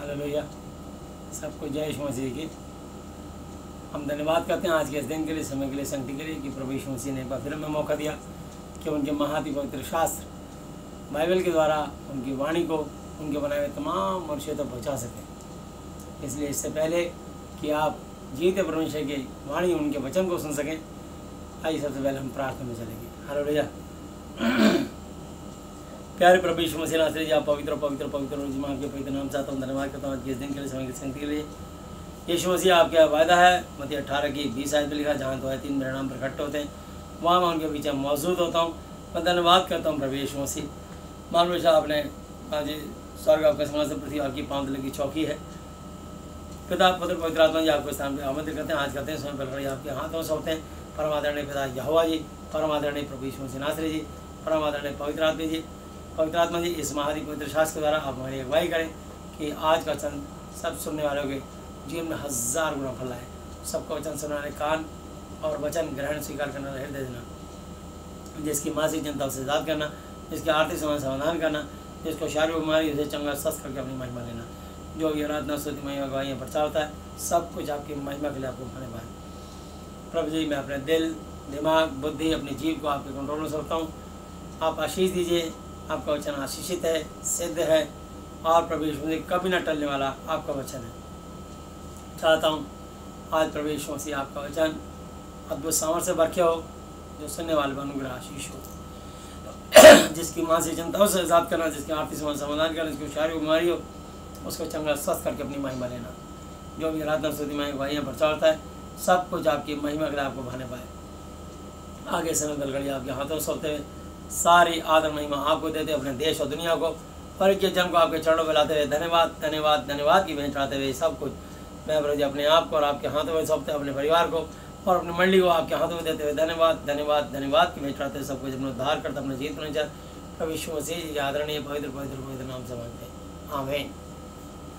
Hallelujah. सबको जय यीशु मसीह की। हम धन्यवाद करते हैं आज के इस दिन के लिए, समय के लिए, संगति के लिए कि प्रभु यीशु मसीह ने एक बार फिर हमें मौका दिया कि उनके महाति पवित्र शास्त्र बाइबल के द्वारा उनकी वाणी को उनके बनाए हुए तमाम मनुष्यों तक पहुँचा सकें। इसलिए इससे पहले कि आप जीते परमेश्वर की वाणी उनके वचन को सुन सकें, आइए सबसे पहले हम प्रार्थना में चलेंगे। हालेलुया। प्यारे प्रभु यीशु मसीह नासरी जी, आप पवित्र पवित्र पवित्र और जिमा आपके पवित्र नाम चाहता हूँ। धन्यवाद करता हूँ आज के इस दिन के लिए, समय की संगति के लिए। यीशु मसीह आपका वायदा है मत्ती 18 की 20 आयत में लिखा, जहाँ 2 या 3 मेरे नाम पर इकट्ठे होते हैं वहाँ मैं उनके पीछे मौजूद होता हूँ। मैं धन्यवाद करता हूँ प्रभु यीशु मसीह। मालूम आपने आज स्वर्ग आपका सिंहासन, पृथ्वी आपकी पाँव तले की चौकी है। पिता पुत्र पवित्र आत्मा जी आपको स्थान पर आमंत्रित करते हैं। आज करते हैं समय पर आपके हाथों से होते हैं। परम आदरणीय पिता यहोवा जी, परम आदरणीय प्रभु यीशु मसीह नासरी जी, परम आदरणीय पवित्र आत्मा जी, इस महादी पवित्र शास्त्र के द्वारा आप हमारी अगुवाई करें कि आज का वचन सब सुनने वालों के जीवन में 1000 गुना फल आए। सबको वचन सुनने वाले कान और वचन ग्रहण स्वीकार करना, हृदय देना, जिसकी मानसिक जनता से आजाद करना, जिसके आर्थिक समाधान करना, जिसको शारीरिक बीमारी उसे चंगा स्वस्थ करके अपनी महिमा लेना। जो भी आराधना स्तुति महिमा गवाहियाँ प्रचार होता है, सब कुछ आपकी महिमा के लिए आपको खाने पाए। प्रभु जी, मैं अपने दिल, दिमाग, बुद्धि, अपने जीव को आपके कंट्रोल में रखता हूँ। आप आशीष दीजिए। आपका वचन आशीषित है, सिद्ध है और प्रभु यीशु मसीह कभी न टलने वाला आपका वचन है। चाहता हूँ आज प्रभु यीशु मसीह आपका वचन अद्भुत सामर्थ्य से बरखे हो, जो सुनने वाले पर अनुग्रह आशीष हो। जिसकी मानसिक चिंताओं से आजाद करना, जिसके आर्थिक समाधान करना, जिसकी शारीरिक बीमारी हो उसको चंगा स्वस्थ करके अपनी महिमा लेना। जो भी आराधना स्तुति में गवाहियाँ प्रचार होता है, सब कुछ आपकी महिमा के लिए आपको भाने पाए। आगे समय बलगड़ी आपके हाथों में सौंपते हुए सारी आदर महिमा आपको देते, अपने देश और दुनिया को और के जन को आपके चरणों में लाते हुए धन्यवाद धन्यवाद धन्यवाद की भेंट चढ़ाते हुए सब कुछ मैं प्रभु जी अपने आप को और आपके हाथों में सौंपते, अपने परिवार को और अपनी मंडली को आपके हाथों में देते हुए धन्यवाद धन्यवाद धन्यवाद की भेंट चढ़ाते हुए सब कुछ अपने उद्धार करता, अपने जीत में प्रभु यीशु मसीह जी के आदरणीय पवित्र पवित्र पवित्र नाम से मांगते हैं, आमीन।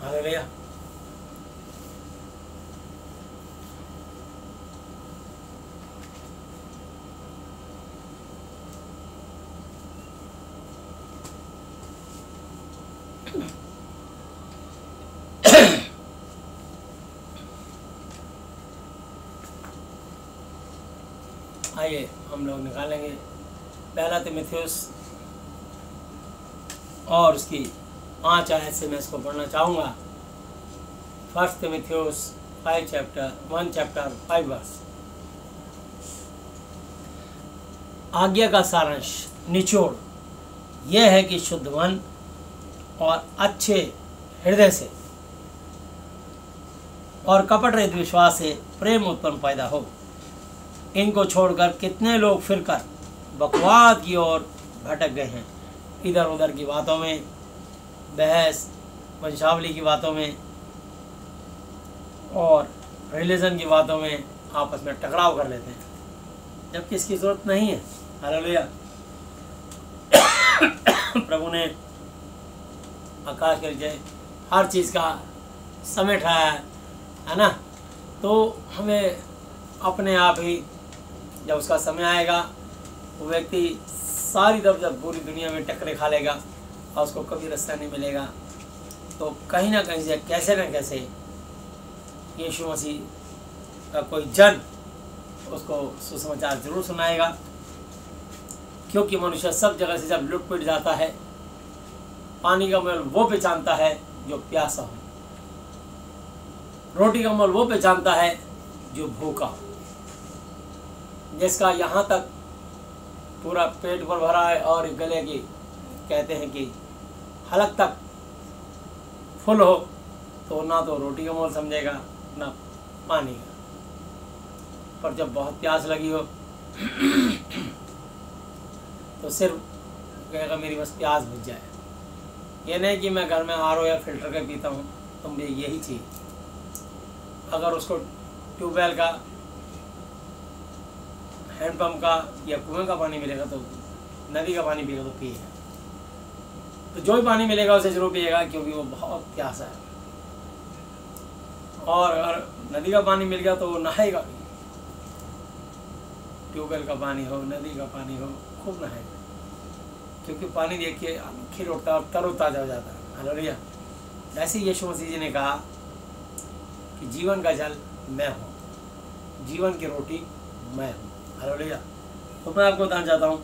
हालेलुया। आइए हम लोग निकालेंगे पहला तीमुथियुस और उसकी 5 आयत से मैं इसको पढ़ना चाहूँगा। 1 तीमुथियुस 1 चैप्टर 5 वर्स। आज्ञा का सारांश निचोड़ यह है कि शुद्ध मन और अच्छे हृदय से और कपट रहित विश्वास से प्रेम उत्पन्न पैदा हो। इनको छोड़कर कितने लोग फिरकर बकवाद की ओर भटक गए हैं। इधर उधर की बातों में, बहस वंशावली की बातों में और रिलीजन की बातों में आपस में टकराव कर लेते हैं, जबकि इसकी जरूरत नहीं है। हालेलुया। प्रभु ने आकाश के नीचे हर चीज़ का समेट है ना। तो हमें अपने आप ही जब उसका समय आएगा, वो व्यक्ति सारी तरफ जब पूरी दुनिया में टक्करे खा लेगा और उसको कभी रास्ता नहीं मिलेगा, तो कहीं ना कहीं से कैसे न कैसे यीशु मसीह का कोई जन उसको सुसमाचार जरूर सुनाएगा। क्योंकि मनुष्य सब जगह से जब लुट पिट जाता है, पानी का मोल वो पहचानता है जो प्यासा हो, रोटी का मोल वो पहचानता है जो भूखा हो, जिसका यहाँ तक पूरा पेट पर भरा है और गले की कहते हैं कि हलक तक फुल हो, तो ना तो रोटी का मोल समझेगा ना पानी का। पर जब बहुत प्यास लगी हो तो सिर्फ कहेगा मेरी बस प्यास बुझ जाए। ये नहीं कि मैं घर में आरओ या फिल्टर का पीता हूँ, तो मुझे यही चाहिए। अगर उसको ट्यूबवेल का, हैंडपम्प का या कुएं का पानी मिलेगा तो नदी का पानी पिएगा तो पिएगा। तो जो भी पानी मिलेगा उसे जरूर पिएगा, क्योंकि वो बहुत प्यासा है। और अगर नदी का पानी मिल गया तो वो नहाएगा भी। ट्यूबवेल का पानी हो, नदी का पानी हो, खूब नहाएगा, क्योंकि पानी देख के खिल उठता है और तरोताजा हो जाता है। हालेलुया। ऐसे ही यीशु मसीह जी ने कहा कि जीवन का जल मैं हूँ, जीवन की रोटी मैं हूँ। हालेलुया। तो मैं आपको बताना चाहता हूँ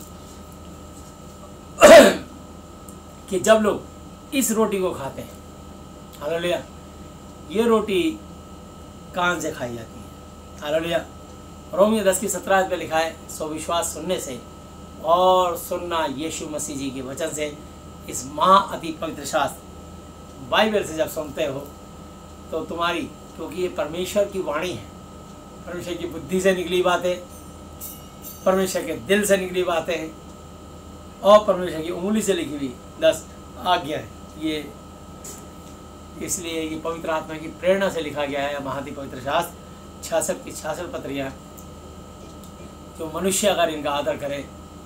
कि जब लोग इस रोटी को खाते हैं, हालेलुया, ये रोटी कान से खाई जाती है। हालेलुया। रोमियो 10:17 पे लिखा है, सो विश्वास सुनने से और सुनना यीशु मसीह जी के वचन से। इस महा अति पवित्र शास्त्र बाइबल से जब सुनते हो तो तुम्हारी, क्योंकि ये परमेश्वर की वाणी है, परमेश्वर की बुद्धि से निकली बातें, परमेश्वर के दिल से निकली बातें हैं और परमेश्वर की उंगली से लिखी हुई 10 आज्ञा है। ये इसलिए ये पवित्र आत्मा की प्रेरणा से लिखा गया है महाति पवित्र शास्त्र। 66 की 66 पत्रियाँ, जो मनुष्य अगर इनका आदर करे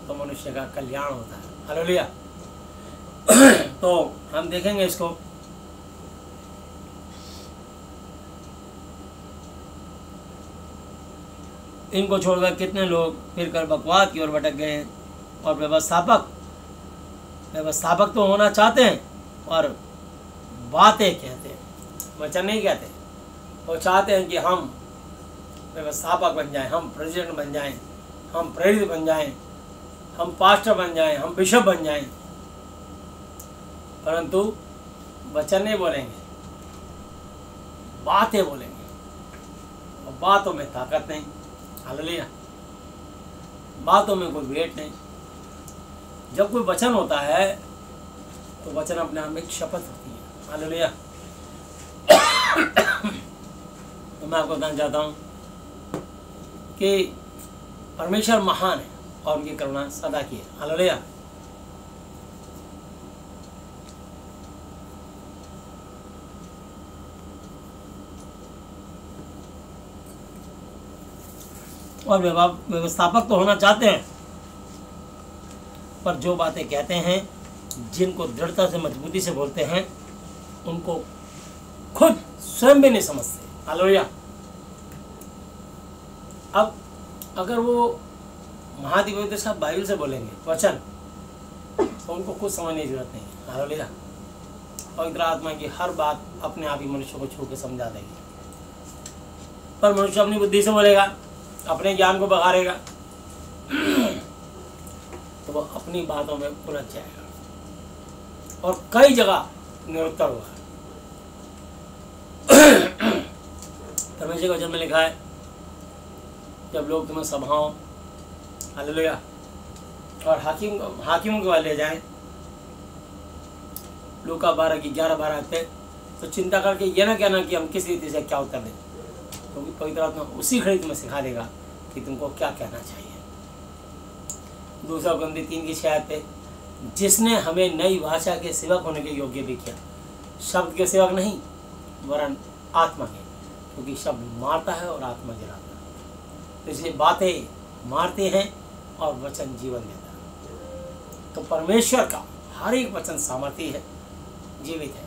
तो मनुष्य का कल्याण होता है। हालेलुया। तो हम देखेंगे इसको। इनको छोड़कर कितने लोग फिर कर बकवाद की ओर भटक गए हैं और व्यवस्थापक तो होना चाहते हैं और बातें कहते हैं, वचन नहीं कहते। वो चाहते हैं कि हम व्यवस्थापक बन जाएं, हम प्रेसिडेंट बन जाएं, हम प्रेरित बन जाएं, हम पास्टर बन जाएं, हम बिशप बन जाएं, परंतु वचन नहीं बोलेंगे, बातें बोलेंगे और बातों में ताकत नहीं। हालेलुया। बातों में कोई वेट नहीं। जब कोई वचन होता है तो वचन अपने आप में एक शपथ होती है। हालेलुया। तो मैं आपको बताना चाहता हूँ कि परमेश्वर महान है और उनकी करुणा सदा की है। हालेलुया। और व्यवस्थापक तो होना चाहते हैं, पर जो बातें कहते हैं, जिनको दृढ़ता से मजबूती से बोलते हैं, उनको खुद स्वयं भी नहीं समझते। हालेलुया। अब अगर वो महाति पवित्र साहब बाइबल से बोलेंगे वचन, तो उनको कुछ समझने की जरूरत नहीं। हालेलुया। पवित्र आत्मा की हर बात अपने आप ही मनुष्य को छू के समझा देगी। पर मनुष्य अपनी बुद्धि से बोलेगा, अपने ज्ञान को बघारेगा, तो वो अपनी बातों में उलझ जाएगा और कई जगह निरुत्तर होगा। परमेश्वर के वचन में लिखा है, जब लोग तुम्हें सभाओं, हालेलुया, और हाकिमों के वाले ले जाएं, लूका 12:11-12 पे, तो चिंता करके ये ना कहना कि हम किस रीति से क्या उत्तर दें, क्योंकि पवित्र आत्मा उसी घड़ी तुम्हें सिखा देगा कि तुमको क्या कहना चाहिए। 2 कुरिन्थियों 3:6 पे, जिसने हमें नई भाषा के सेवक होने के योग्य भी किया, शब्द के सेवक नहीं वरन आत्मा के, क्योंकि शब्द मारता है और आत्मा गिराता है। तो इसलिए बातें मारते हैं और वचन जीवन देता है। तो परमेश्वर का हर एक वचन सामर्थ्य है, जीवित है।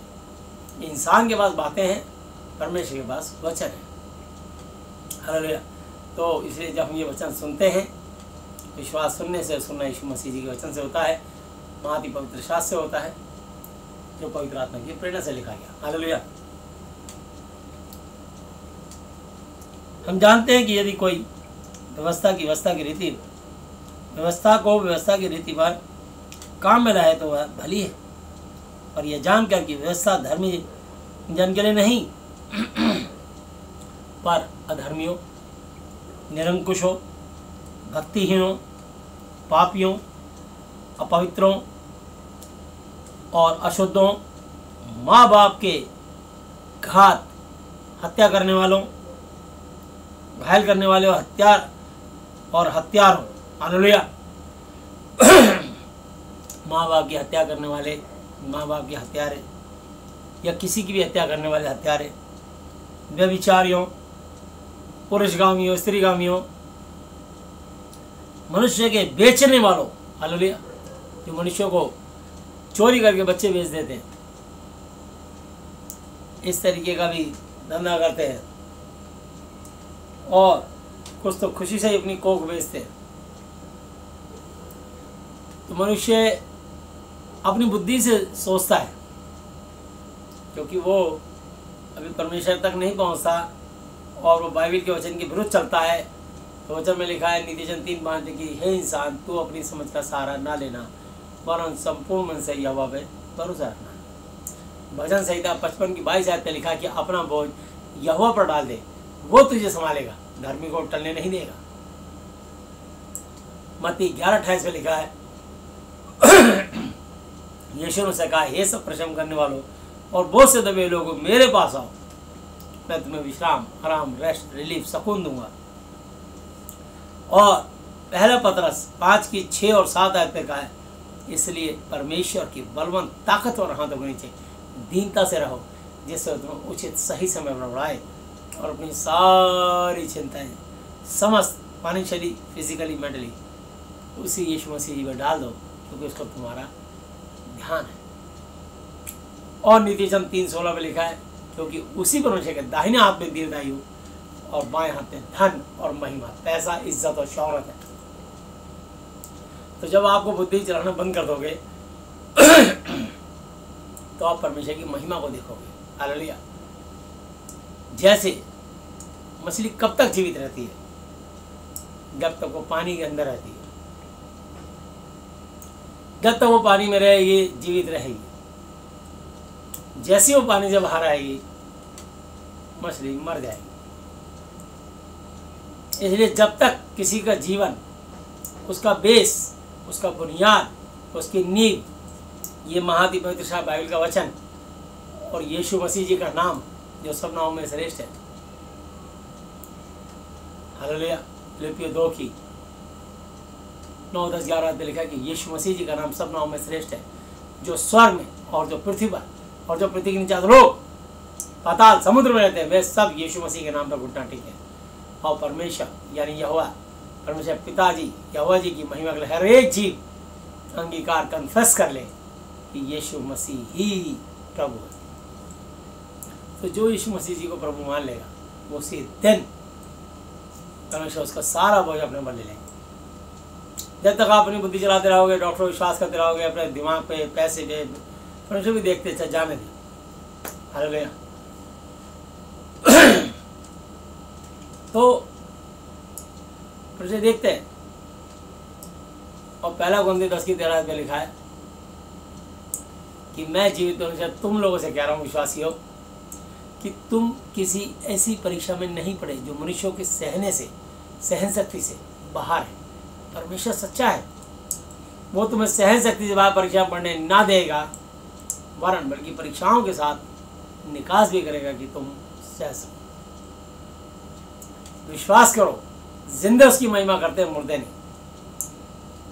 इंसान के पास बातें हैं, परमेश्वर के पास वचन है। हालेलुया। तो इसलिए जब हम ये वचन सुनते हैं, विश्वास सुनने से, सुनना यीशु मसीह जी के वचन से होता है, महाति पवित्र शास्त्र से होता है, जो पवित्र आत्मा की प्रेरणा से लिखा गया। हालेलुया। हम जानते हैं कि यदि कोई व्यवस्था की रीति पर काम में लाए तो वह भली है, और यह जानकर कि व्यवस्था धर्मी जन के लिए नहीं पर अधर्मियों, निरंकुशों, भक्तिहीनों, पापियों, अपवित्रों और अशुद्धों, माँ बाप के घात, हत्या करने वालों, घायल करने वाले और हत्यारों, हालेलुया, माँ बाप की हत्या करने वाले, माँ बाप के हत्यारे, या किसी की भी हत्या करने वाले हत्यारे, व्यभिचारियों, पुरुषगामियों, स्त्रीगामियों, मनुष्य के बेचने वालों, हालेलुया, जो मनुष्यों को चोरी करके बच्चे बेच देते हैं, इस तरीके का भी धंधा करते हैं, और कुछ तो खुशी से ही अपनी कोख बेचते हैं। तो मनुष्य अपनी बुद्धि से सोचता है क्योंकि वो अभी परमेश्वर तक नहीं पहुंचता और वो बाइबल के वचन के विरुद्ध चलता है। तो वचन में लिखा है नीति वचन 3:5 कि हे इंसान, तू अपनी समझ का सहारा ना लेना, वरन संपूर्ण मन से यहोवा पे भरोसा रखना। भजन संहिता 55 की 22 आयत में लिखा कि अपना बोझ यहोवा पर डाल दे, वो तुझे संभालेगा, धर्मी को टलने नहीं देगा। मत्ती 11:28 में लिखा है यीशु ने उनसे कहा, हे सब परिश्रम करने वालों और बोझ से दबे लोगों, मेरे पास आओ, मैं तुम्हें विश्राम, आराम, रेस्ट, रिलीफ, सुकून दूंगा। और पहला पतरस 5 की 6 और 7 आयत में कहा है, इसलिए परमेश्वर की बलवंत ताकतवर हाथों के नीचे दीनता से रहो, जिससे तुम्हें उचित सही समय पर बढ़ाए और अपनी सारी चिंताएं समस्त फाइनेंशियली, फिजिकली, मेंटली उसी यीशु मसीह जी में डाल दो, क्योंकि उसको तुम्हारा ध्यान है। और नीति वचन 3:16 में लिखा है, क्योंकि उसी परमेश्वर के दाहिने हाथ में दीर्घायु और बाएं हाथ में धन और महिमा, पैसा, इज्जत और शौहरत है। तो जब आपको बुद्धि चलाना बंद कर दोगे तो आप परमेश्वर की महिमा को देखोगे। हालेलुया। जैसे मछली कब तक जीवित रहती है? जब तक वो पानी के अंदर रहती है, जब तक वो पानी में रहेगी जीवित रहेगी। जैसे वो पानी से बाहर आएगी मछली मर जाएगी। इसलिए जब तक किसी का जीवन, उसका बेस, उसका बुनियाद, उसकी नींव ये महाति पवित्र शास्त्र बाइबल का वचन और यीशु मसीह जी का नाम जो सब नामों में श्रेष्ठ है। हालेलुया। फिलिप्पियों 2 की 9, 10, 11 में लिखा है कि यीशु मसीह जी का नाम सब नामों में श्रेष्ठ है, जो स्वर्ग में और जो पृथ्वी पर और जो पृथ्वी के नीचे लोग, पाताल, समुद्र में रहते हैं, वे सब यीशु मसीह के नाम पर घुटना टेके। और परमेश्वर यानी यहोवा, परमेश्वर पिताजी, यहोवा जी की महिमा के लिए हर एक जीव अंगीकार कन्फेस कर ले कि यीशु मसीह ही प्रभु है। तो जो यीशु मसीह जी को प्रभु मान लेगा, वो उसी दिन परमेश्वर उसका सारा बोझ अपने ऊपर ले लेंगे। जब तक आप अपनी बुद्धि चलाते रहोगे, डॉक्टर विश्वास करते रहोगे, अपने दिमाग पे, पैसे पे, परमेश्वर भी देखते अच्छा जाने दे। हालेलुया। तो परमेश्वर देखते हैं। और पहला कुरिन्थियों 10 की 13 में लिखा है कि मैं जीवित परमेश्वर तुम लोगों से कह रहा हूँ विश्वासियों, कि तुम किसी ऐसी परीक्षा में नहीं पड़े जो मनुष्यों के सहने से, सहन शक्ति से बाहर है। परमेश्वर सच्चा है, वो तुम्हें सहन शक्ति से बाहर परीक्षा पढ़ने ना देगा, वरन बल्कि परीक्षाओं के साथ निकास भी करेगा कि तुम सह सको। विश्वास करो, जिंदा उसकी महिमा करते हैं, मुर्दे नहीं।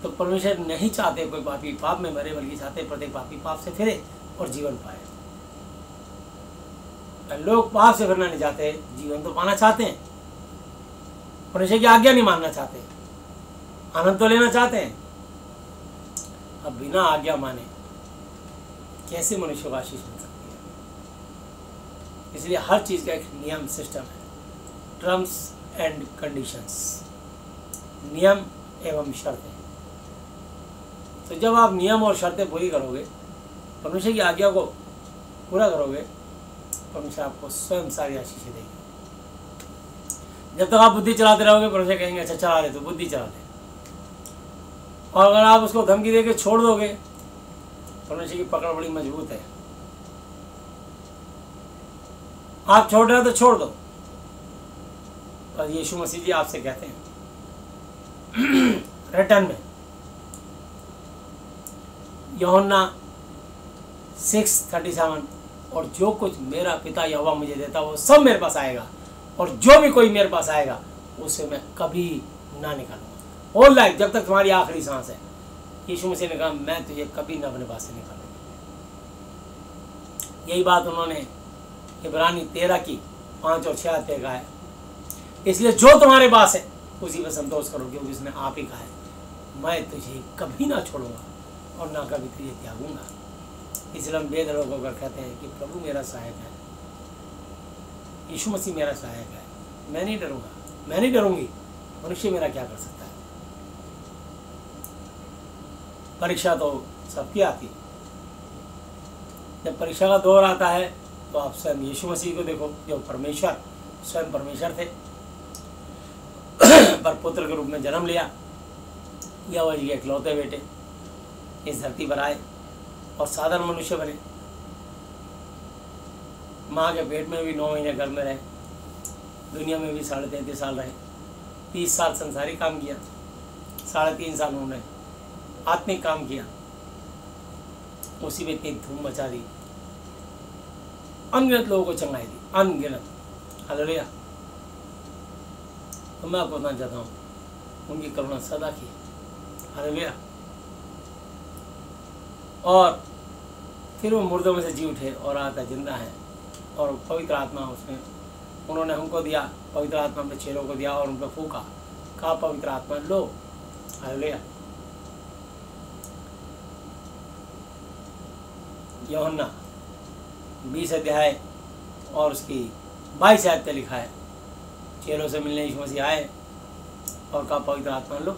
तो परमेश्वर नहीं चाहते कोई पापी पाप में मरे, बल्कि चाहते प्रत्येक पापी पाप से फिरे और जीवन पाए। लोग पाप से फिरना नहीं चाहते, जीवन तो पाना चाहते हैं, परमेश्वर की आज्ञा नहीं मानना चाहते, आनंद तो लेना चाहते हैं। अब बिना आज्ञा माने कैसे मनुष्य को आशीष मिल सकती है? इसलिए हर चीज का एक नियम सिस्टम है, टर्म्स एंड कंडीशंस, नियम एवं शर्तें। तो जब आप नियम और शर्तें पूरी करोगे, परमेश्वर की आज्ञा को पूरा करोगे, परमेश्वर आपको स्वयं सारी आशीषें देगी। जब तक आप बुद्धि चलाते रहोगे, परमेश्वर कहेंगे अच्छा चला ले, तो बुद्धि चला ले। और अगर आप उसको धमकी देके छोड़ दोगे, परमेश्वर की पकड़ बड़ी मजबूत है। आप छोड़ रहे हो तो छोड़ दो। और यीशु मसीह जी आपसे कहते हैं रिटर्न में, यूहन्ना 6:37, और जो कुछ मेरा पिता यहोवा मुझे देता वो सब मेरे पास आएगा, और जो भी कोई मेरे पास आएगा उसे मैं कभी ना निकालूंगा। ऑल लाइफ, जब तक तुम्हारी आखिरी सांस है, यीशु मसीह ने कहा मैं तुझे कभी ना अपने पास से निकालूंगा। यही बात उन्होंने इब्रानी 13 की 5 और 6 पे कहा है। इसलिए जो तुम्हारे पास है उसी में संतोष करो, क्योंकि उसने आप ही कहा है मैं तुझे कभी ना छोड़ूंगा और ना कभी तुझे त्यागूंगा। इसलिए हम बेदलों को कहते हैं कि प्रभु मेरा सहायक है, यीशु मसीह मेरा सहायक है, मैं नहीं डरूंगा, मैं नहीं डरूंगी, मनुष्य मेरा क्या कर सकता है। परीक्षा तो सबकी आती है। जब परीक्षा का दौर आता है तो आप स्वयं यीशु मसीह को देखो, जो परमेश्वर स्वयं परमेश्वर थे पर पुत्र के रूप में जन्म लिया, यहोवा जी के इकलौते बेटे इस धरती पर आए और साधारण मनुष्य बने। माँ के पेट में भी 9 महीने घर में रहे, दुनिया में भी 33.5 साल रहे, 30 साल संसारिक काम किया, 3.5 साल उन्होंने आत्मिक काम किया, उसी में इतनी धूम मचा दी, अनगिनत लोगों को चंगाई दी, अनगिनत। हालेलुया। तो मैं आपको बताना चाहता हूँ उनकी करुणा सदा की। हालेलुया। और फिर वो मुर्दों में से जी उठे और आता जिंदा है, और पवित्र आत्मा उसने उन्होंने हमको दिया, पवित्र आत्मा अपने चेलों को दिया और उन पर फूका, कहा पवित्र आत्मा लो। हालेलुया। यूहन्ना 20 अध्याय और उसकी 22 आयत पे लिखा है, चेलों से मिलने यीशु मसीह आए और कहा पवित्र आत्मा लो।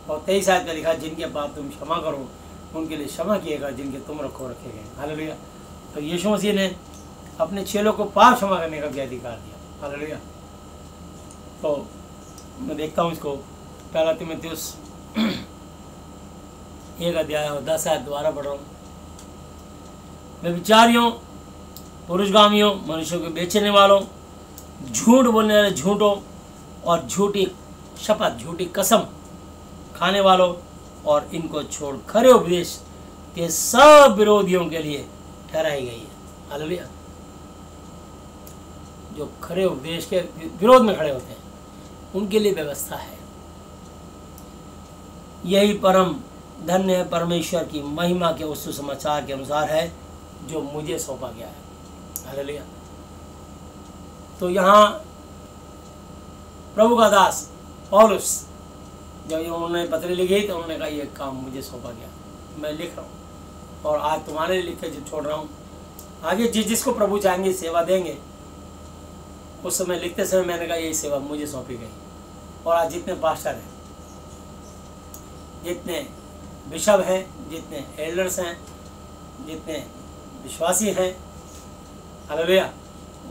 और 23 आयत पे लिखा, जिनके पाप तुम क्षमा करो उनके लिए क्षमा किएगा, जिनके तुम रखो रखे गए। हालेलुया। तो यीशु मसीह ने अपने चेलों को पाप क्षमा करने का भी अधिकार दिया। हालेलुया। तो मैं देखता हूँ इसको, पहला तीमुथियुस 1 अध्याय और 10 आयत दोबारा पढ़ रहा हूँ। व्यभिचारियों, पुरुषगामियों, मनुष्यों के बेचने वालों, झूठ बोलने वाले झूठों और झूठी शपथ, झूठी कसम खाने वालों और इनको छोड़ खरे उपदेश के सब विरोधियों के लिए ठहराई गई है। हालेलुया। जो खरे उपदेश के विरोध में खड़े होते हैं उनके लिए व्यवस्था है। यही परम धन्य है परमेश्वर की महिमा के उस सुसमाचार के अनुसार है जो मुझे सौंपा गया है। हालेलुया। तो यहाँ प्रभु का दास पौलुस जब उन्होंने पत्र लिखी तो उन्होंने कहा ये काम मुझे सौंपा गया, मैं लिख रहा हूँ और आज तुम्हारे लिए लिख के जो छोड़ रहा हूँ। आगे जिसको प्रभु चाहेंगे सेवा देंगे, उस समय लिखते समय मैंने कहा यही सेवा मुझे सौंपी गई। और आज जितने पास्टर हैं, जितने बिशप हैं, जितने एल्डर्स हैं, जितने विश्वासी हैं, हालेलुया,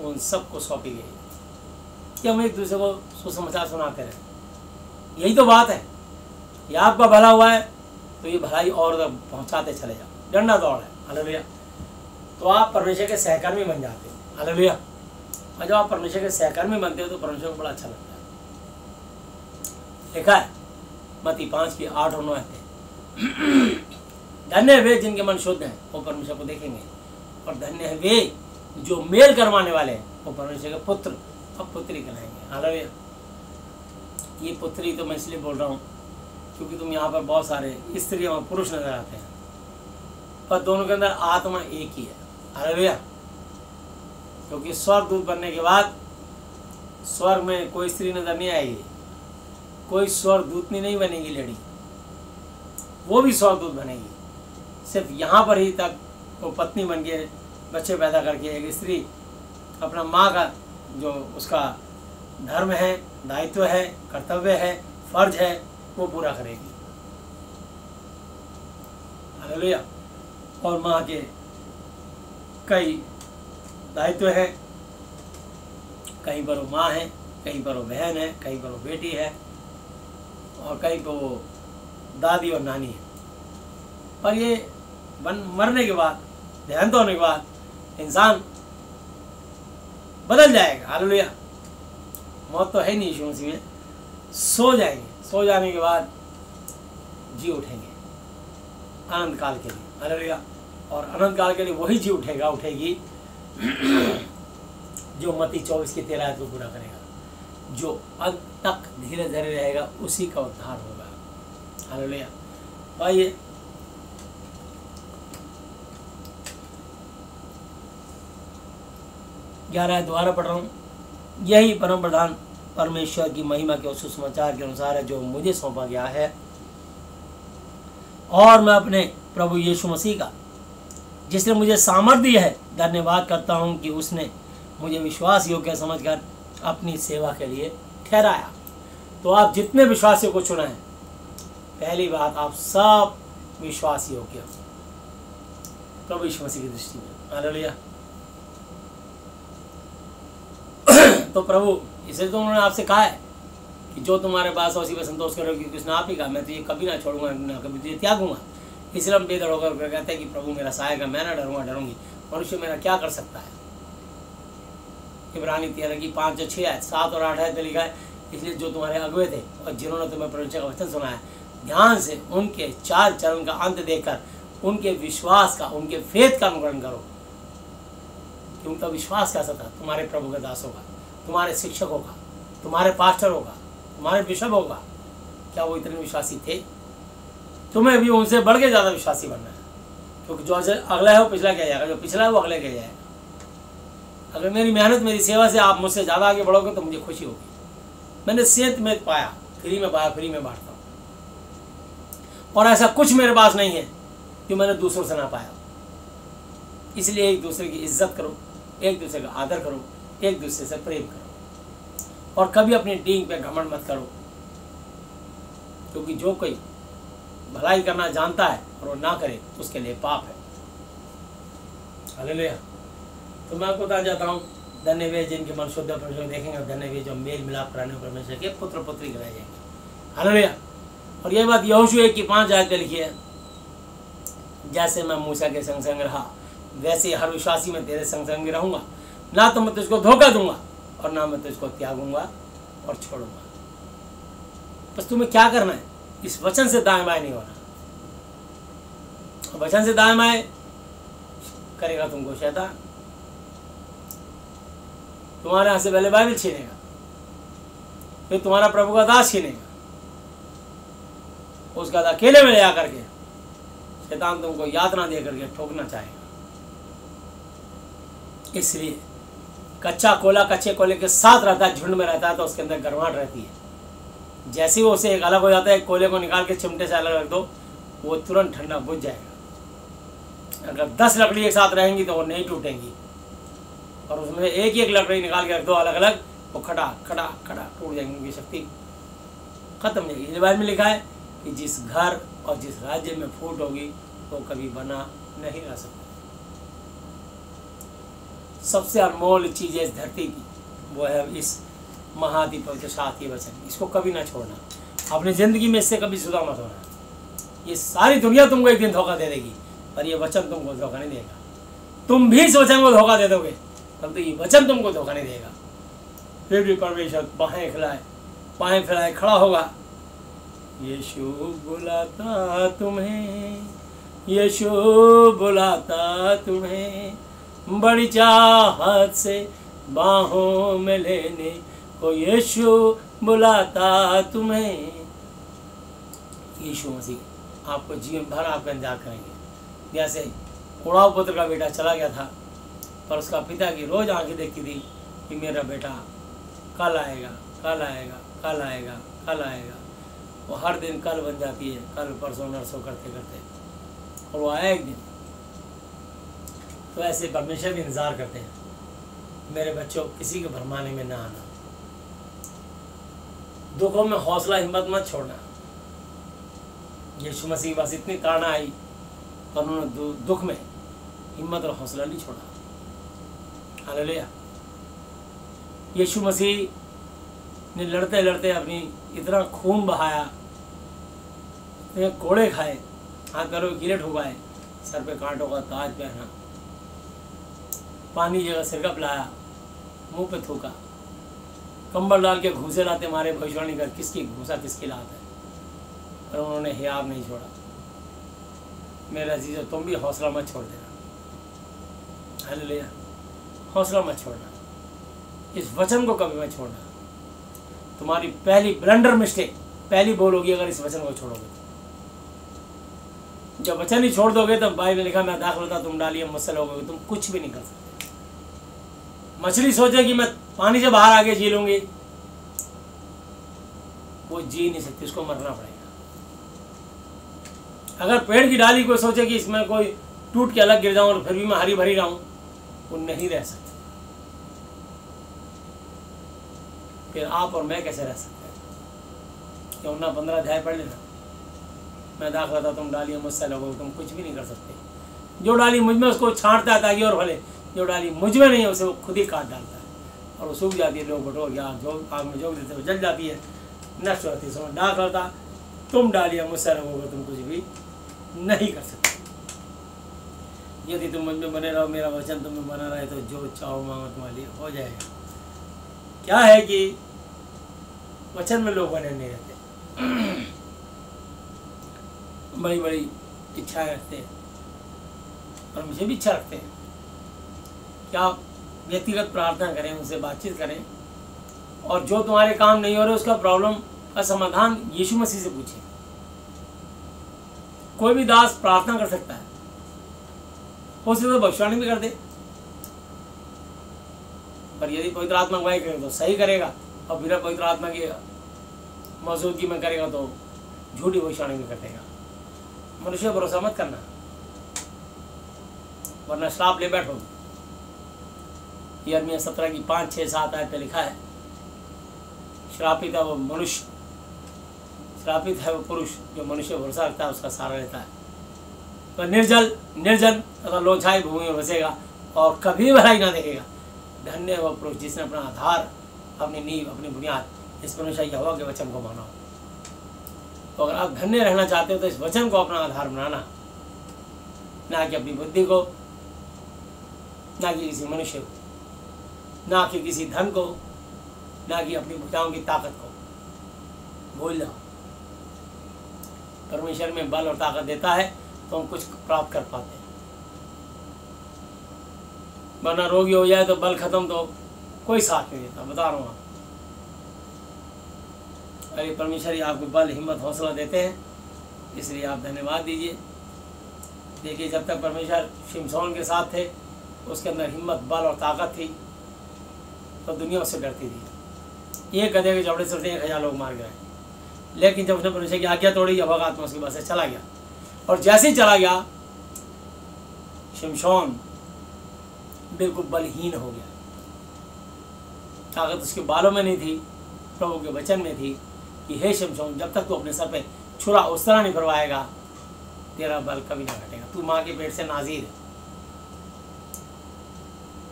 उन सबको सौंपी गई कि हम एक दूसरे को सुसमाचार सुनाते रहें। यही तो बात है। ये आपका भला हुआ है तो ये भलाई और पहुंचाते चले जाओ, डंडा दौड़ है। हालेलुया। तो आप परमेश्वर के सहकर्मी बन जाते हो। हालेलुया। और जब आप परमेश्वर के सहकर्मी बनते हो तो परमेश्वर को बड़ा अच्छा लगता है। लिखा है मत्ती 5:8 और 9 है, धन्य है वे जिनके मन शुद्ध हैं, वो परमेश्वर को देखेंगे। और धन्य है वे जो मेल करवाने वाले हैं, वो परमेश्वर के पुत्र और पुत्री कहलाएंगे। हालेलुया। ये पुत्री तो मैं इसलिए बोल रहा हूँ क्योंकि तुम यहाँ पर बहुत सारे स्त्री और पुरुष नजर आते हैं, पर दोनों के अंदर आत्मा एक ही है। हालेलुया। क्योंकि स्वर्गदूत बनने के बाद स्वर्ग में कोई स्त्री नजर नहीं आएगी, कोई स्वर्गदूतनी नहीं बनेगी लड़ी, वो भी स्वर्गदूत बनेगी। सिर्फ यहाँ पर ही तक वो पत्नी बन के बच्चे पैदा करके एक स्त्री अपना माँ का जो उसका धर्म है, दायित्व है, कर्तव्य है, फर्ज है, वो पूरा करेगी। हालेलुया। और माँ के कई दायित्व है, कहीं पर वो माँ है, कहीं पर वो बहन है, कहीं पर वो बेटी है, और कहीं पर वो दादी और नानी है। पर ये मरने के बाद, देहांत होने के बाद इंसान बदल जाएगा। हालेलुया। मौत तो है नहीं यीशु मसीह में, सो जाएंगे, सो जाने के बाद जी उठेंगे अनंत काल के लिए। हालेलुया। और अनंत काल के लिए वही जी उठेगी जो मत्ती 24:13 को पूरा करेगा। जो अंत तक धीरे धीरे रहेगा उसी का उद्धार होगा। हालेलुया। आइए दोबारा पढ़ रहा हूँ। यही परम प्रधान परमेश्वर की महिमा के सुसमाचार के अनुसार है जो मुझे सौंपा गया है, और मैं अपने प्रभु यीशु मसीह का, जिसने मुझे सामर्थ्य दी है, धन्यवाद करता हूँ कि उसने मुझे विश्वास योग्य समझकर अपनी सेवा के लिए ठहराया। तो आप जितने विश्वासियों को चुना है, पहली बात आप सब विश्वास योग्य प्रभु यीशु मसीह की दृष्टि में। हालेलुया। तो प्रभु इसे तो उन्होंने आपसे कहा है कि जो तुम्हारे पास उसी पर संतोष करोगे, क्योंकि उसने आप ही कहा मैं तो ये कभी ना छोड़ूंगा ना कभी तुझे त्यागूंगा। इसलिए हम बेदड़ होकर कहते हैं कि प्रभु मेरा सहायक है, मैं ना डरूंगा डरूंगी, मनुष्य मेरा क्या कर सकता है। इब्रानी 13 की 5 और 6 आयत 7 और 8 आयत में लिखा है, इसलिए जो तुम्हारे अगुवे थे और जिन्होंने तुम्हें परमेश्वर का वचन सुनाया, ध्यान से उनके चाल चलन का अंत देखकर उनके विश्वास का, उनके फेथ का अनुकरण करो। कि उनका विश्वास कैसा था, तुम्हारे प्रभु के दासों का, तुम्हारे शिक्षकों का, तुम्हारे पास्टरों का, तुम्हारे बिशपों का। क्या वो इतने विश्वासी थे? तुम्हें भी उनसे बढ़ के ज़्यादा विश्वासी बनना है, क्योंकि जो अगला है वो पिछला कह जाएगा, जो पिछला है वो अगले कह जाएगा। अगर मेरी मेहनत, मेरी सेवा से आप मुझसे ज़्यादा आगे बढ़ोगे तो मुझे खुशी होगी। मैंने सेहत में पाया, फ्री में पाया, फ्री में बांटता हूँ, और ऐसा कुछ मेरे पास नहीं है जो मैंने दूसरों से ना पाया। इसलिए एक दूसरे की इज्जत करो, एक दूसरे का आदर करो, एक दूसरे से प्रेम करो, और कभी अपनी डींग पे घमंड मत करो, क्योंकि जो कोई भलाई करना जानता है और वो ना करे उसके लिए पाप है। हालेलुया। तो मैं आपको बताना चाहता हूँ, धन्य वे जिनके मन शुद्ध परमेश्वर देखेंगे, धन्य वे जो मेल मिलाप कराने परमेश्वर के पुत्र पुत्री कराए जाएंगे। हालेलुया। और यह बात यहोशू 1:5 आयत में लिखी है, जैसे मैं मूसा के संग संग रहा वैसे हर विश्वासी में तेरे संग संग रहूंगा, ना तो मैं तुझको धोखा दूंगा और ना मैं तुझको त्यागूंगा और छोड़ूंगा। बस तुम्हें क्या करना है, इस वचन से दाएं बाएं नहीं होना। वचन से दाएं बाएं करेगा तुमको शैतान, तुम्हारे हाथ से पहले बाइबल छीनेगा, फिर तुम्हारा प्रभु का दास छीनेगा, उसका अकेले में ले आकर के शैतान तुमको यातना दे करके ठोकना चाहेगा। इसलिए कच्चा कोला कच्चे कोले के साथ रहता है, झुंड में रहता है तो उसके अंदर गर्माहट रहती है। जैसे ही उसे एक अलग हो जाता है, कोले को निकाल के चिमटे से अलग रख दो, वो तुरंत ठंडा बुझ जाएगा। अगर 10 लकड़ी एक साथ रहेंगी तो वो नहीं टूटेंगी, और उसमें एक एक लकड़ी निकाल के रख दो अलग अलग, वो खड़ा खड़ा खड़ा टूट जाएंगी, उनकी शक्ति खत्म हो जाएगी। इस बारे में लिखा है कि जिस घर और जिस राज्य में फूट होगी वो कभी बना नहीं रह सकता। सबसे अनमोल चीज़ है इस धरती की, वो है इस महादीप के साथ ये वचन। इसको कभी ना छोड़ना, अपनी ज़िंदगी में इससे कभी जुदा मत होना। ये सारी दुनिया तुमको एक दिन धोखा दे देगी, पर ये वचन तुमको धोखा नहीं देगा। तुम भी इस वचन को धोखा दे दोगे तब तो ये वचन तुमको धोखा नहीं देगा। फिर भी परमेश्वर बाहें खिलाए, बाहें फैलाए खड़ा होगा। यीशु बुलाता तुम्हें, यीशु बुलाता तुम्हें, बड़ी चाहत से बाहों में लेने को यीशु बुलाता तुम्हें। यीशु मसीह आपको जीवन भर आपका इंतजार करेंगे। जैसे उड़ाव पुत्र का बेटा चला गया था, पर उसका पिता की रोज आंखें देखती थी कि मेरा बेटा कल आएगा, कल आएगा, कल आएगा, कल आएगा। वो हर दिन कल बन जाती है, कल परसों नरसों करते करते, और वो आया एक दिन। तो ऐसे परमेश्वर भी इंतजार करते हैं, मेरे बच्चों किसी के भरमाने में ना आना, दुखों में हौसला हिम्मत मत छोड़ना। यीशु मसीह बस इतनी ताड़ना आई, पर उन्होंने दुख में हिम्मत और हौसला नहीं छोड़ा। हालेलुया। यीशु मसीह ने लड़ते लड़ते अपनी इतना खून बहाया, इतने कोड़े खाए, हाथ पैरों में कीले ठुकाए, सर पे कांटों का ताज पहना, पानी जगह सिरकप लाया, मुंह पे थूका, कंबल डाल के घूसे लाते मारे, भविष्यवाणी कर किसकी घूसा किसकी लात है, पर उन्होंने हियाब नहीं छोड़ा। मेरा अजीज़ो, तुम भी हौसला मत छोड़ देना। हालेलुया। हौसला मत छोड़ना, इस वचन को कभी मत छोड़ना। तुम्हारी पहली ब्लंडर मिस्टेक, पहली बोल होगी अगर इस वचन को छोड़ोगे। जब वचन ही छोड़ दोगे तब बाइबल में लिखा, मैं दाखिल होता तुम डालिए मुझसे लोगे, तुम कुछ भी नहीं कर सकते। मछली सोचे कि मैं पानी से बाहर आके जी लूंगी, वो जी नहीं सकती, उसको मरना पड़ेगा। अगर पेड़ की डाली कोई सोचे कि इसमें कोई टूट के अलग गिर जाऊं और फिर भी मैं हरी भरी रहूं, वो नहीं रह सकती। फिर आप और मैं कैसे रह सकते हैं? यौना 15 अध्याय पढ़ लेना। मैं दाखिल था तुम डालिए मुझसे लोगों, तुम कुछ भी नहीं कर सकते। जो डाली मुझ में उसको छांटता है ताकि और भले, जो डाली मुझ में नहीं है उसे वो खुद ही काट डालता है। और वो सूख जाती है, लोग बटोर या आग में झोंक देते, वो जल जाती है, नष्ट होती है। समय डाक करता तुम डालिए मुझसे रहोगे, तुम कुछ भी नहीं कर सकते। यदि तुम मुझ में बने रहो, मेरा वचन तुम में बना रहे, तो जो चाहो मांगो तुम्हारे लिए हो जाएगा। क्या है कि वचन में लोग बने नहीं रहते, बड़ी बड़ी इच्छाएं रखते हैं, और मुझे भी इच्छा रखते हैं कि आप व्यक्तिगत प्रार्थना करें, उनसे बातचीत करें, और जो तुम्हारे काम नहीं हो रहे उसका प्रॉब्लम का समाधान यीशु मसीह से पूछें। कोई भी दास प्रार्थना कर सकता है, हो सके तो भविष्यवाणी भी कर दे, पर यदि पवित्र आत्मा अगुवाई करेगा तो सही करेगा, और बिना पवित्र आत्मा की मौजूदगी में करेगा तो झूठी भविष्यवाणी भी कर देगा। मनुष्य पर भरोसा मत करना, वरना श्राप ले बैठो। यिर्मयाह 17 की 5, 6, 7 आयत पे लिखा है, श्रापित है वो मनुष्य, श्रापित है वो पुरुष जो मनुष्य भरोसा रखता है, उसका सहारा लेता है। तो निर्जल, निर्जन तथा लोछाई भूमि में बसेगा और कभी भलाई ना देखेगा। धन्य है वह पुरुष जिसने अपना आधार, अपनी नींव, अपनी बुनियाद इस परमेश्वर यहोवा के वचन को माना हो। तो अगर आप धन्य रहना चाहते हो तो इस वचन को अपना आधार बनाना, ना कि अपनी बुद्धि को, ना कि किसी मनुष्य को, ना कि किसी धन को, ना कि अपनी भुजाओं की ताकत को। भूल जाओ, परमेश्वर में बल और ताकत देता है तो हम कुछ प्राप्त कर पाते हैं, वरना रोगी हो जाए तो बल खत्म तो कोई साथ नहीं देता, बता रहा हूँ आप। अरे परमेश्वर ही आपको बल, हिम्मत, हौसला देते हैं, इसलिए आप धन्यवाद दीजिए। देखिए, जब तक परमेश्वर शिमशोन के साथ थे, उसके अंदर हिम्मत, बल और ताकत थी, तो दुनिया उससे डरती थी। एक गधे के जबड़े से 1000 लोग मार गए, लेकिन जब उसने परमेश्वर की आज्ञा तोड़ी, यहोवा आत्मा उसके पास से चला गया, और जैसे ही चला गया शिमशोन बिल्कुल बलहीन हो गया। ताकत उसके बालों में नहीं थी, प्रभु के वचन में थी कि हे शिमशोन, जब तक तू अपने सर पे छुरा उस तरह नहीं भरवाएगा, तेरा बल कभी नहीं घटेगा, तू माँ के पेट से नाज़ीर है।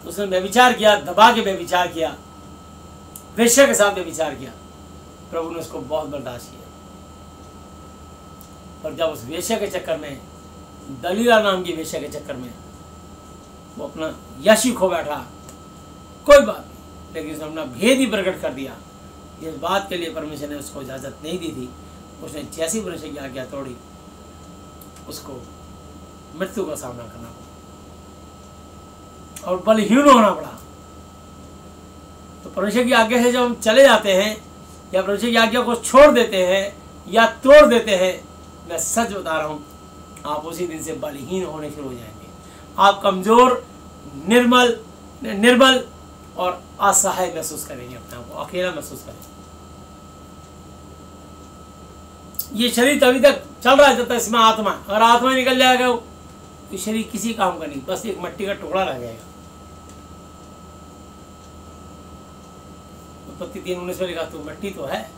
तो उसने व्यभिचार किया, दबा के व्यभिचार किया, वेश्या के साथ व्यभिचार किया। प्रभु ने उसको बहुत बर्दाश्त किया, और जब उस वेश्या के चक्कर में, दलीला नाम की वेश्या के चक्कर में वो अपना यश ही खो बैठा, कोई बात नहीं, लेकिन उसने अपना भेद ही प्रकट कर दिया। इस बात के लिए परमेश्वर ने उसको इजाज़त नहीं दी थी। उसने जैसी परमेश्वर की आज्ञा तोड़ी, उसको मृत्यु का सामना करना पड़ा और बलहीन होना पड़ा। तो परमेश्वर की आज्ञा से जब हम चले जाते हैं, या परमेश्वर की आज्ञा को छोड़ देते हैं या तोड़ देते हैं, मैं सच बता रहा हूँ, आप उसी दिन से बलहीन होने शुरू हो जाएंगे। आप कमज़ोर, निर्बल और असहाय महसूस करेंगे, अपने आप को अकेला महसूस करेंगे। ये शरीर तभी तक चल रहा है जब तक इसमें आत्मा, अगर आत्मा निकल जाएगा तो शरीर किसी काम का नहीं, बस एक मिट्टी का टुकड़ा रह जाएगा। उत्पत्ति 3:19 में लिखा, तो मिट्टी तो है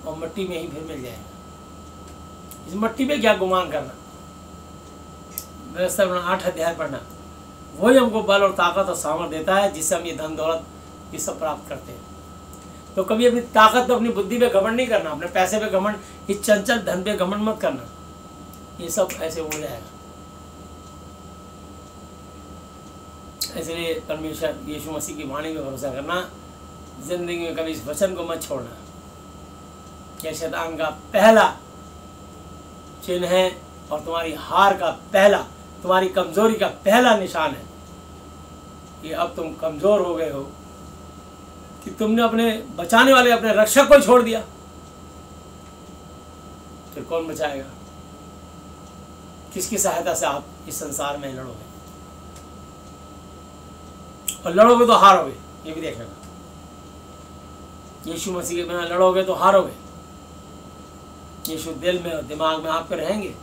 और मिट्टी में ही फिर मिल जाएगा। इस मिट्टी में क्या गुमान करना, व्यवस्था 8 अध्याय पढ़ना, वही हमको बल और ताकत और सामर्थ्य देता है, जिससे हम ये धन दौलत ये सब प्राप्त करते हैं। तो कभी अपनी ताकत पे, अपनी बुद्धि पे घमंड नहीं करना, अपने पैसे पे घमंड, इस चंचल धन पे घमंड मत करना, ये सब ऐसे उड़ जाएगा। इसलिए परमेश्वर यीशु मसीह की वाणी पे भरोसा करना, जिंदगी में कभी इस वचन को मत छोड़ना। यह शैतान का पहला चिन्ह है और तुम्हारी हार का पहला, तुम्हारी कमजोरी का पहला निशान है कि अब तुम कमजोर हो गए हो, कि तुमने अपने बचाने वाले, अपने रक्षक को छोड़ दिया। फिर कौन बचाएगा? किसकी सहायता से आप इस संसार में लड़ोगे? और लड़ोगे तो हारोगे, ये भी देखना। यीशु मसीह के बिना लड़ोगे तो हारोगे। यीशु दिल में और दिमाग में आपके रहेंगे,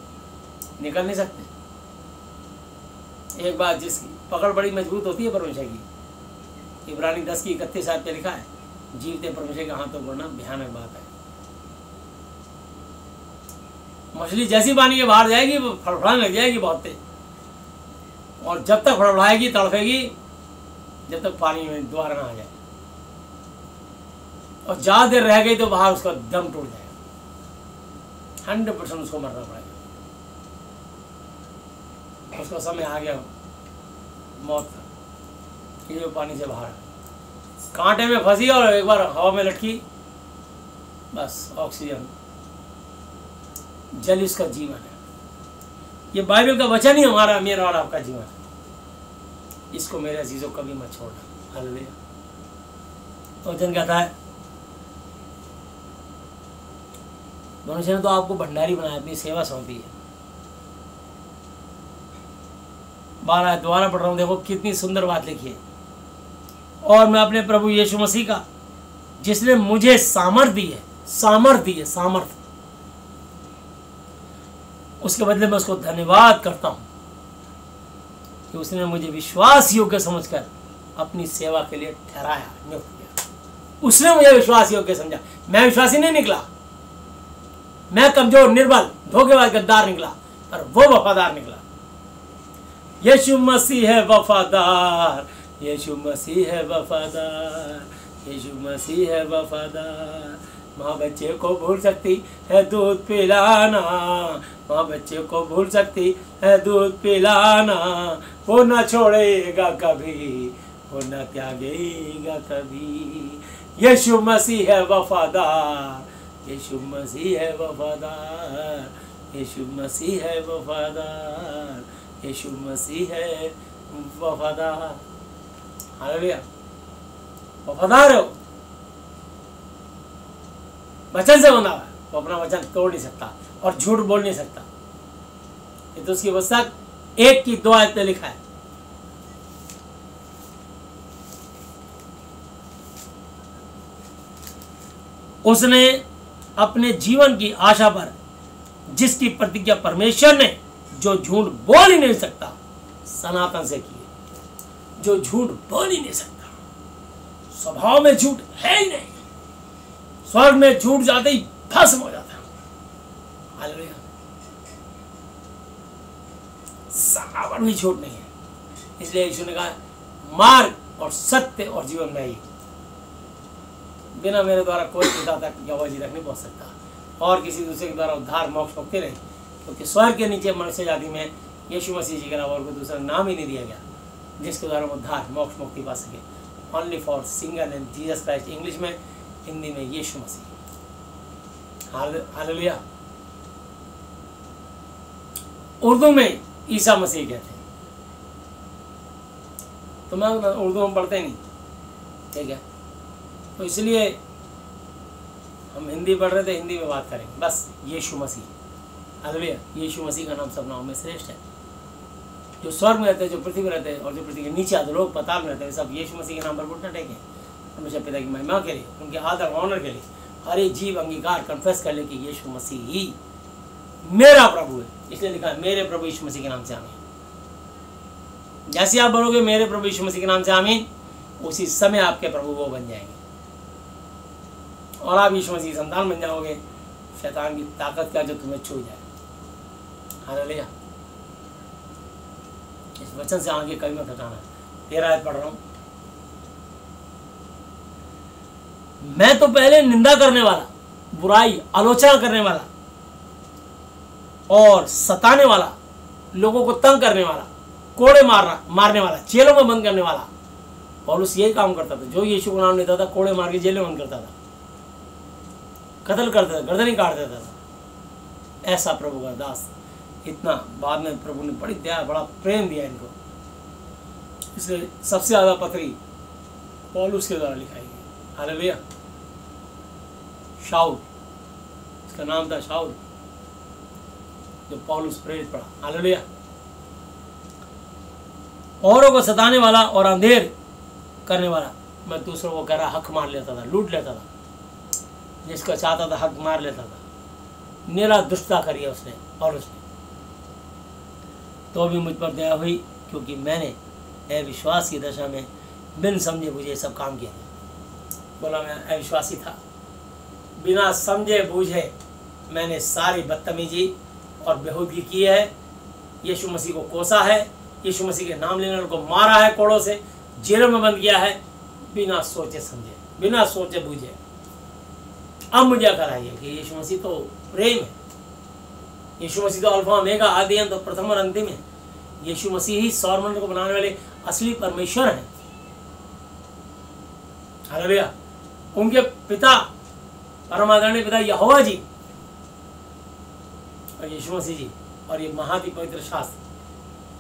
निकल नहीं सकते। एक बात जिसकी पकड़ बड़ी मजबूत होती है परमेश्वर की, इब्रानी 10 की 31 आयत पे लिखा है, जीवते परमेश्वर के हाथों पड़ना भयानक बात है। मछली जैसी पानी के बाहर जाएगी वो फड़फड़ाने लग जाएगी बहुत तेज, और जब तक फड़फड़ाएगी, तड़फेगी, जब तक पानी में दोबारा ना आ जाए। और ज़्यादा देर रह गई तो बाहर उसका दम टूट जाएगा, 100% उसको मरना पड़ेगा। उसका समय आ गया मौत का, कि जो पानी से बाहर कांटे में फंसी और एक बार हवा में लटकी, बस ऑक्सीजन, जल इसका जीवन है। ये बाइबल का वचन ही हमारा, मेरा और आपका जीवन है। इसको मेरे अजीजों कभी मत छोड़ना। हालेलुया। वचन कहता है, मनुष्य ने तो आपको भंडारी बनाया, अपनी सेवा सौंपी है। 12 दोबारा पढ़ रहा हूँ, देखो कितनी सुंदर बात लिखी है। और मैं अपने प्रभु यीशु मसीह का, जिसने मुझे सामर्थ दी है, सामर्थ, उसके बदले में उसको धन्यवाद करता हूं कि उसने मुझे विश्वास योग्य समझकर अपनी सेवा के लिए ठहराया, नियुक्त किया। उसने मुझे विश्वास योग्य समझा। मैं विश्वासी नहीं निकला, मैं कमजोर, निर्बल, धोखेबाज, गद्दार निकला, पर वो वफादार निकला। यीशु मसीह है वफादार, यीशु मसीह है वफादार, यीशु मसीह है वफादार। माँ बच्चे को भूल सकती है दूध पिलाना, माँ बच्चे को भूल सकती है दूध पिलाना, वो न छोड़ेगा कभी, वो न त्यागेगा कभी। यीशु मसीह है वफादार, यीशु मसीह है वफादार, यीशु मसीह है वफादार, यीशु मसीह है वफादार। हालेलुया। वफादार हो, वचन से बंधा हुआ है, वो अपना वचन तोड़ नहीं सकता और झूठ बोल नहीं सकता। ये तो उसकी पुस्तक 1 की 2 आयत में लिखा है। उसने अपने जीवन की आशा पर, जिसकी प्रतिज्ञा परमेश्वर ने, जो झूठ बोल ही नहीं सकता, सनातन से की है। जो झूठ बोल ही नहीं सकता, स्वभाव में झूठ है ही नहीं, स्वर्ग में झूठ जाते ही भस्म हो जाता है। हालेलुया। सनातन भी झूठ नहीं है। इसलिए यीशु ने कहा, मार्ग और सत्य और जीवन में ही, बिना मेरे द्वारा कोई पिता तक की आवाज़ तक नहीं पहुंच सकता, और किसी दूसरे के द्वारा उद्धार मोक्ष मुक्ति नहीं, क्योंकि स्वर्ग के नीचे मनुष्य जाति में यीशु मसीह जी के अलावा और कोई दूसरा नाम ही नहीं दिया गया जिसके द्वारा हम उद्धार मोक्ष मुक्ति पा सके। Only for single name Jesus Christ, English में, हिंदी में यीशु मसीह। हालेलुया। उर्दू में ईसा मसीह कहते हैं, तो मैं उर्दू में पढ़ते नहीं, ठीक है, तो इसलिए हम हिंदी पढ़ रहे थे, हिंदी में बात करेंगे बस। यीशु मसीह। हालेलुया। यीशु मसीह का नाम सब नाम में श्रेष्ठ है। जो स्वर्ग में रहते हैं, जो पृथ्वी में रहते हैं, और जो पृथ्वी के नीचे आते लोग पताल में रहते हैं, सब यीशु मसीह के नाम पर घुटने टेके, हमेशा पिता की महिमा के लिए, उनके आदर ऑनर के लिए हर एक जीव अंगीकार कन्फेस कर ले कि यीशु मसीह ही मेरा प्रभु है। इसलिए लिखा है, मेरे प्रभु यीशु मसीह के नाम से आमीन। जैसे आप बोलोगे मेरे प्रभु यीशु मसीह के नाम से आमीन, उसी समय आपके प्रभु वो बन जाएंगे और आप यीशु मसीह संतान बन जाओगे। शैतान की ताकत का जो तुम्हें छू जाए। हालेलुया। इस वचन से आगे कभी मत हटाना। 13 आयत पढ़ रहा हूं। मैं तो पहले निंदा करने वाला, बुराई, आलोचना करने वाला और सताने वाला, लोगों को तंग करने वाला, कोड़े मारने वाला, जेलों में बंद करने वाला। पौलुस यही काम करता था। जो यीशु को नाम लेता था, कोड़े मार के जेल में बंद करता था, कत्ल कर देता, गर्दन ही काट देता था। ऐसा प्रभु का दास। इतना बाद में प्रभु ने बड़ी दया, बड़ा प्रेम दिया इनको, इसलिए सबसे ज्यादा पत्री पौलुस के द्वारा लिखाई गई। हालेलुया। शाऊल, इसका नाम था शाऊल, जो पौलुस प्रेरित पढ़ा। हालेलुया। औरों को सताने वाला और अंधेर करने वाला, मैं दूसरों को कह रहा हक मार लेता था, लूट लेता था, जिसका चाहता था हक मार लेता था। निरा दुष्टता करी है उसने और उसने, तो भी मुझ पर दया हुई, क्योंकि मैंने अविश्वास की दशा में बिन समझे बुझे सब काम किए थे। बोला मैं अविश्वासी था, बिना समझे बूझे मैंने सारी बदतमीजी और बेहूदगी की है। यीशु मसीह को कोसा है, यीशु मसीह के नाम लेने वालों को मारा है, कोड़ों से जेलों में बंद किया है, बिना सोचे समझे, बिना सोचे बूझे। अब मुझे अकल आई है कि यीशु मसीह तो प्रेम है, यीशु मसीह तो अल्फा ओमेगा, आदि अंत, प्रथम और अंतिम है। यीशु मसीह ही सौरमंडल को बनाने वाले असली परमेश्वर हैं। हालेलुया। उनके पिता परम आदरणीय पिता यहोवा जी और यीशु मसीह जी और ये महाति पवित्र शास्त्र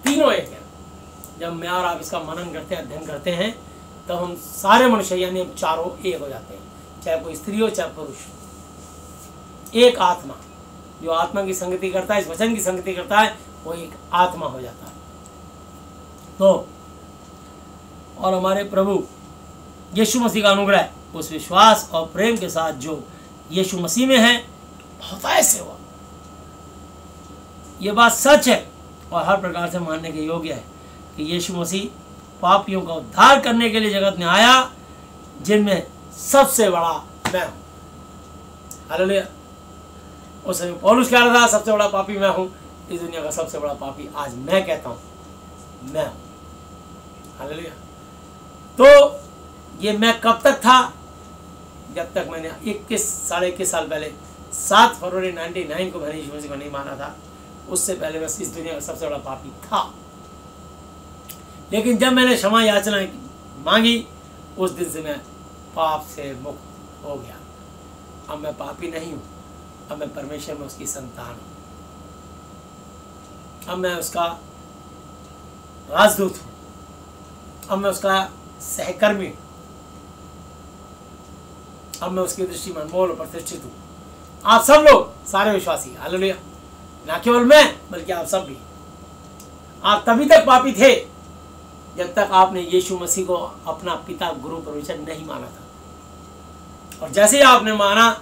तीनों एक हैं। जब मैं और आप इसका मनन करते हैं, अध्ययन करते हैं, तब हम सारे मनुष्य यानी हम चारों एक हो जाते हैं, चाहे कोई स्त्री हो चाहे पुरुष। एक आत्मा, जो आत्मा की संगति करता है, इस वचन की संगति करता है, वो एक आत्मा हो जाता है। तो और हमारे प्रभु यीशु मसीह का अनुग्रह उस विश्वास और प्रेम के साथ जो यीशु मसीह में है, बहुत ऐसे हुआ। ये बात सच है और हर प्रकार से मानने के योग्य है कि यीशु मसीह पापियों का उद्धार करने के लिए जगत में आया, जिनमें सबसे बड़ा मैं हूँ। हालेलुया। उस समय पौलुस कह रहा था सबसे बड़ा पापी मैं हूँ, इस दुनिया का सबसे बड़ा पापी आज मैं कहता हूँ मैं हूँ। हालेलुया। तो ये मैं कब तक था? जब तक मैंने 21 साल पहले 7 फरवरी 1999 को मैंने यीशु मसीह को नहीं माना था, उससे पहले बस इस दुनिया का सबसे बड़ा पापी था। लेकिन जब मैंने क्षमा याचना मांगी, उस दिन से मैं पाप से मुक्त हो गया। अब मैं पापी नहीं हूँ, अब मैं परमेश्वर में उसकी संतान हूँ, अब मैं उसका राजदूत हूँ, अब मैं उसका सहकर्मी हूँ, अब मैं उसकी दृष्टि में अनमोल और प्रतिष्ठित हूँ। आप सब लोग सारे विश्वासी, हालेलुया, ना केवल मैं बल्कि आप सब भी। आप तभी तक पापी थे जब तक आपने यीशु मसीह को अपना पिता गुरु परमेश्वर नहीं माना था। और जैसे ही आपने माना,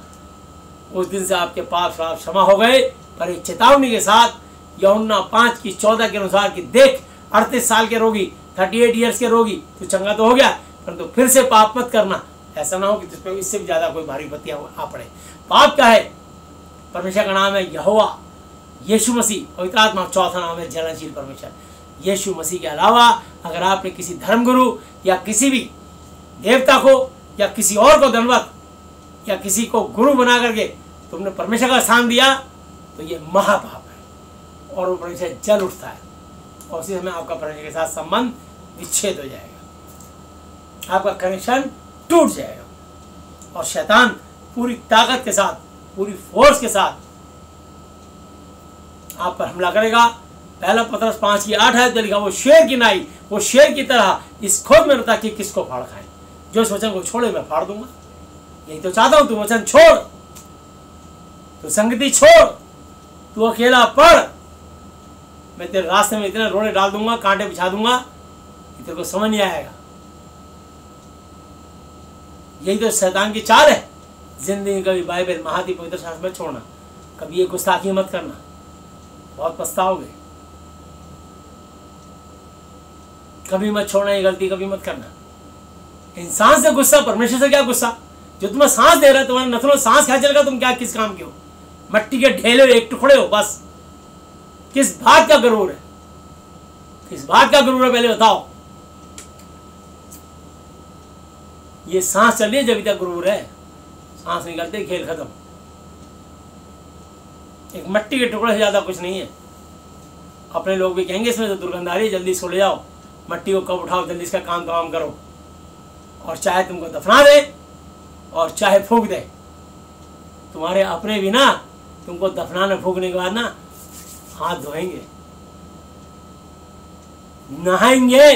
उस दिन से आपके पाप श्राप क्षमा हो गए। पर एक चेतावनी के साथ यूहन्ना 5:14 के अनुसार कि देख 38 साल के रोगी, 38 ईयर्स के रोगी, तो चंगा तो हो गया, परंतु फिर से पाप मत करना। ऐसा ना हो कि तुझ पर इससे भी ज्यादा कोई भारी विपत्ति आ पड़े। पाप क्या है? परमेश्वर का नाम है यहोवा, यीशु मसीह, पवित्र आत्मा, चौथा नाम है जलनशील परमेश्वर। यीशु मसीह के अलावा अगर आपने किसी धर्मगुरु या किसी भी देवता को या किसी और को दंडवत या किसी को गुरु बना करके तुमने परमेश्वर का स्थान दिया, तो ये महापाप है और वो परमेश्वर जल उठता है और उसी समय आपका परमेश्वर के साथ संबंध विच्छेद हो जाएगा, आपका कनेक्शन टूट जाएगा और शैतान पूरी ताकत के साथ, पूरी फोर्स के साथ आप पर हमला करेगा। पहला पतरस 5:8 में लिखा, वो शेर की नाई, वो शेर की तरह इस खोज में रहता कि किसको फाड़ खाए। जो इस वचन को छोड़े मैं फाड़ दूंगा। यही तो चाहता हूं, तू वचन छोड़, तू संगति छोड़, तू अकेला पढ़। मैं तेरे रास्ते में इतने रोड़े डाल दूंगा, कांटे बिछा दूंगा कि तेरे को समझ नहीं आएगा। यही तो शैतान की चाल है। जिंदगी कभी बाइबल, महाति, पवित्र शास्त्र में छोड़ना, कभी ये गुस्ताखी मत करना, बहुत पछताओगे। कभी मत छोड़ना ये गलती, कभी मत करना। इंसान से गुस्सा, परमेश्वर से क्या गुस्सा? जो तुम्हें सांस दे रहा है, तुम्हारे नथनों सांस क्या चलेगा? तुम क्या किस काम के हो? मट्टी के ढेले हो, एक टुकड़े हो बस। किस बात का गुरूर है? किस बात का गुरूर है पहले बताओ। ये सांस चल रही है जब तक गुरूर है, सांस निकलते खेल खत्म। एक मट्टी के टुकड़े से ज्यादा कुछ नहीं है। अपने लोग भी कहेंगे इसमें तो दुर्गंध आ रही है, जल्दी सो ले जाओ, मट्टी को कब उठाओ, जल्दी इसका काम तमाम करो। और चाहे तुमको दफना दे और चाहे फूंक दे, तुम्हारे अपने भी ना तुमको दफनाने फूंकने के बाद ना हाथ धोएंगे, नहाएंगे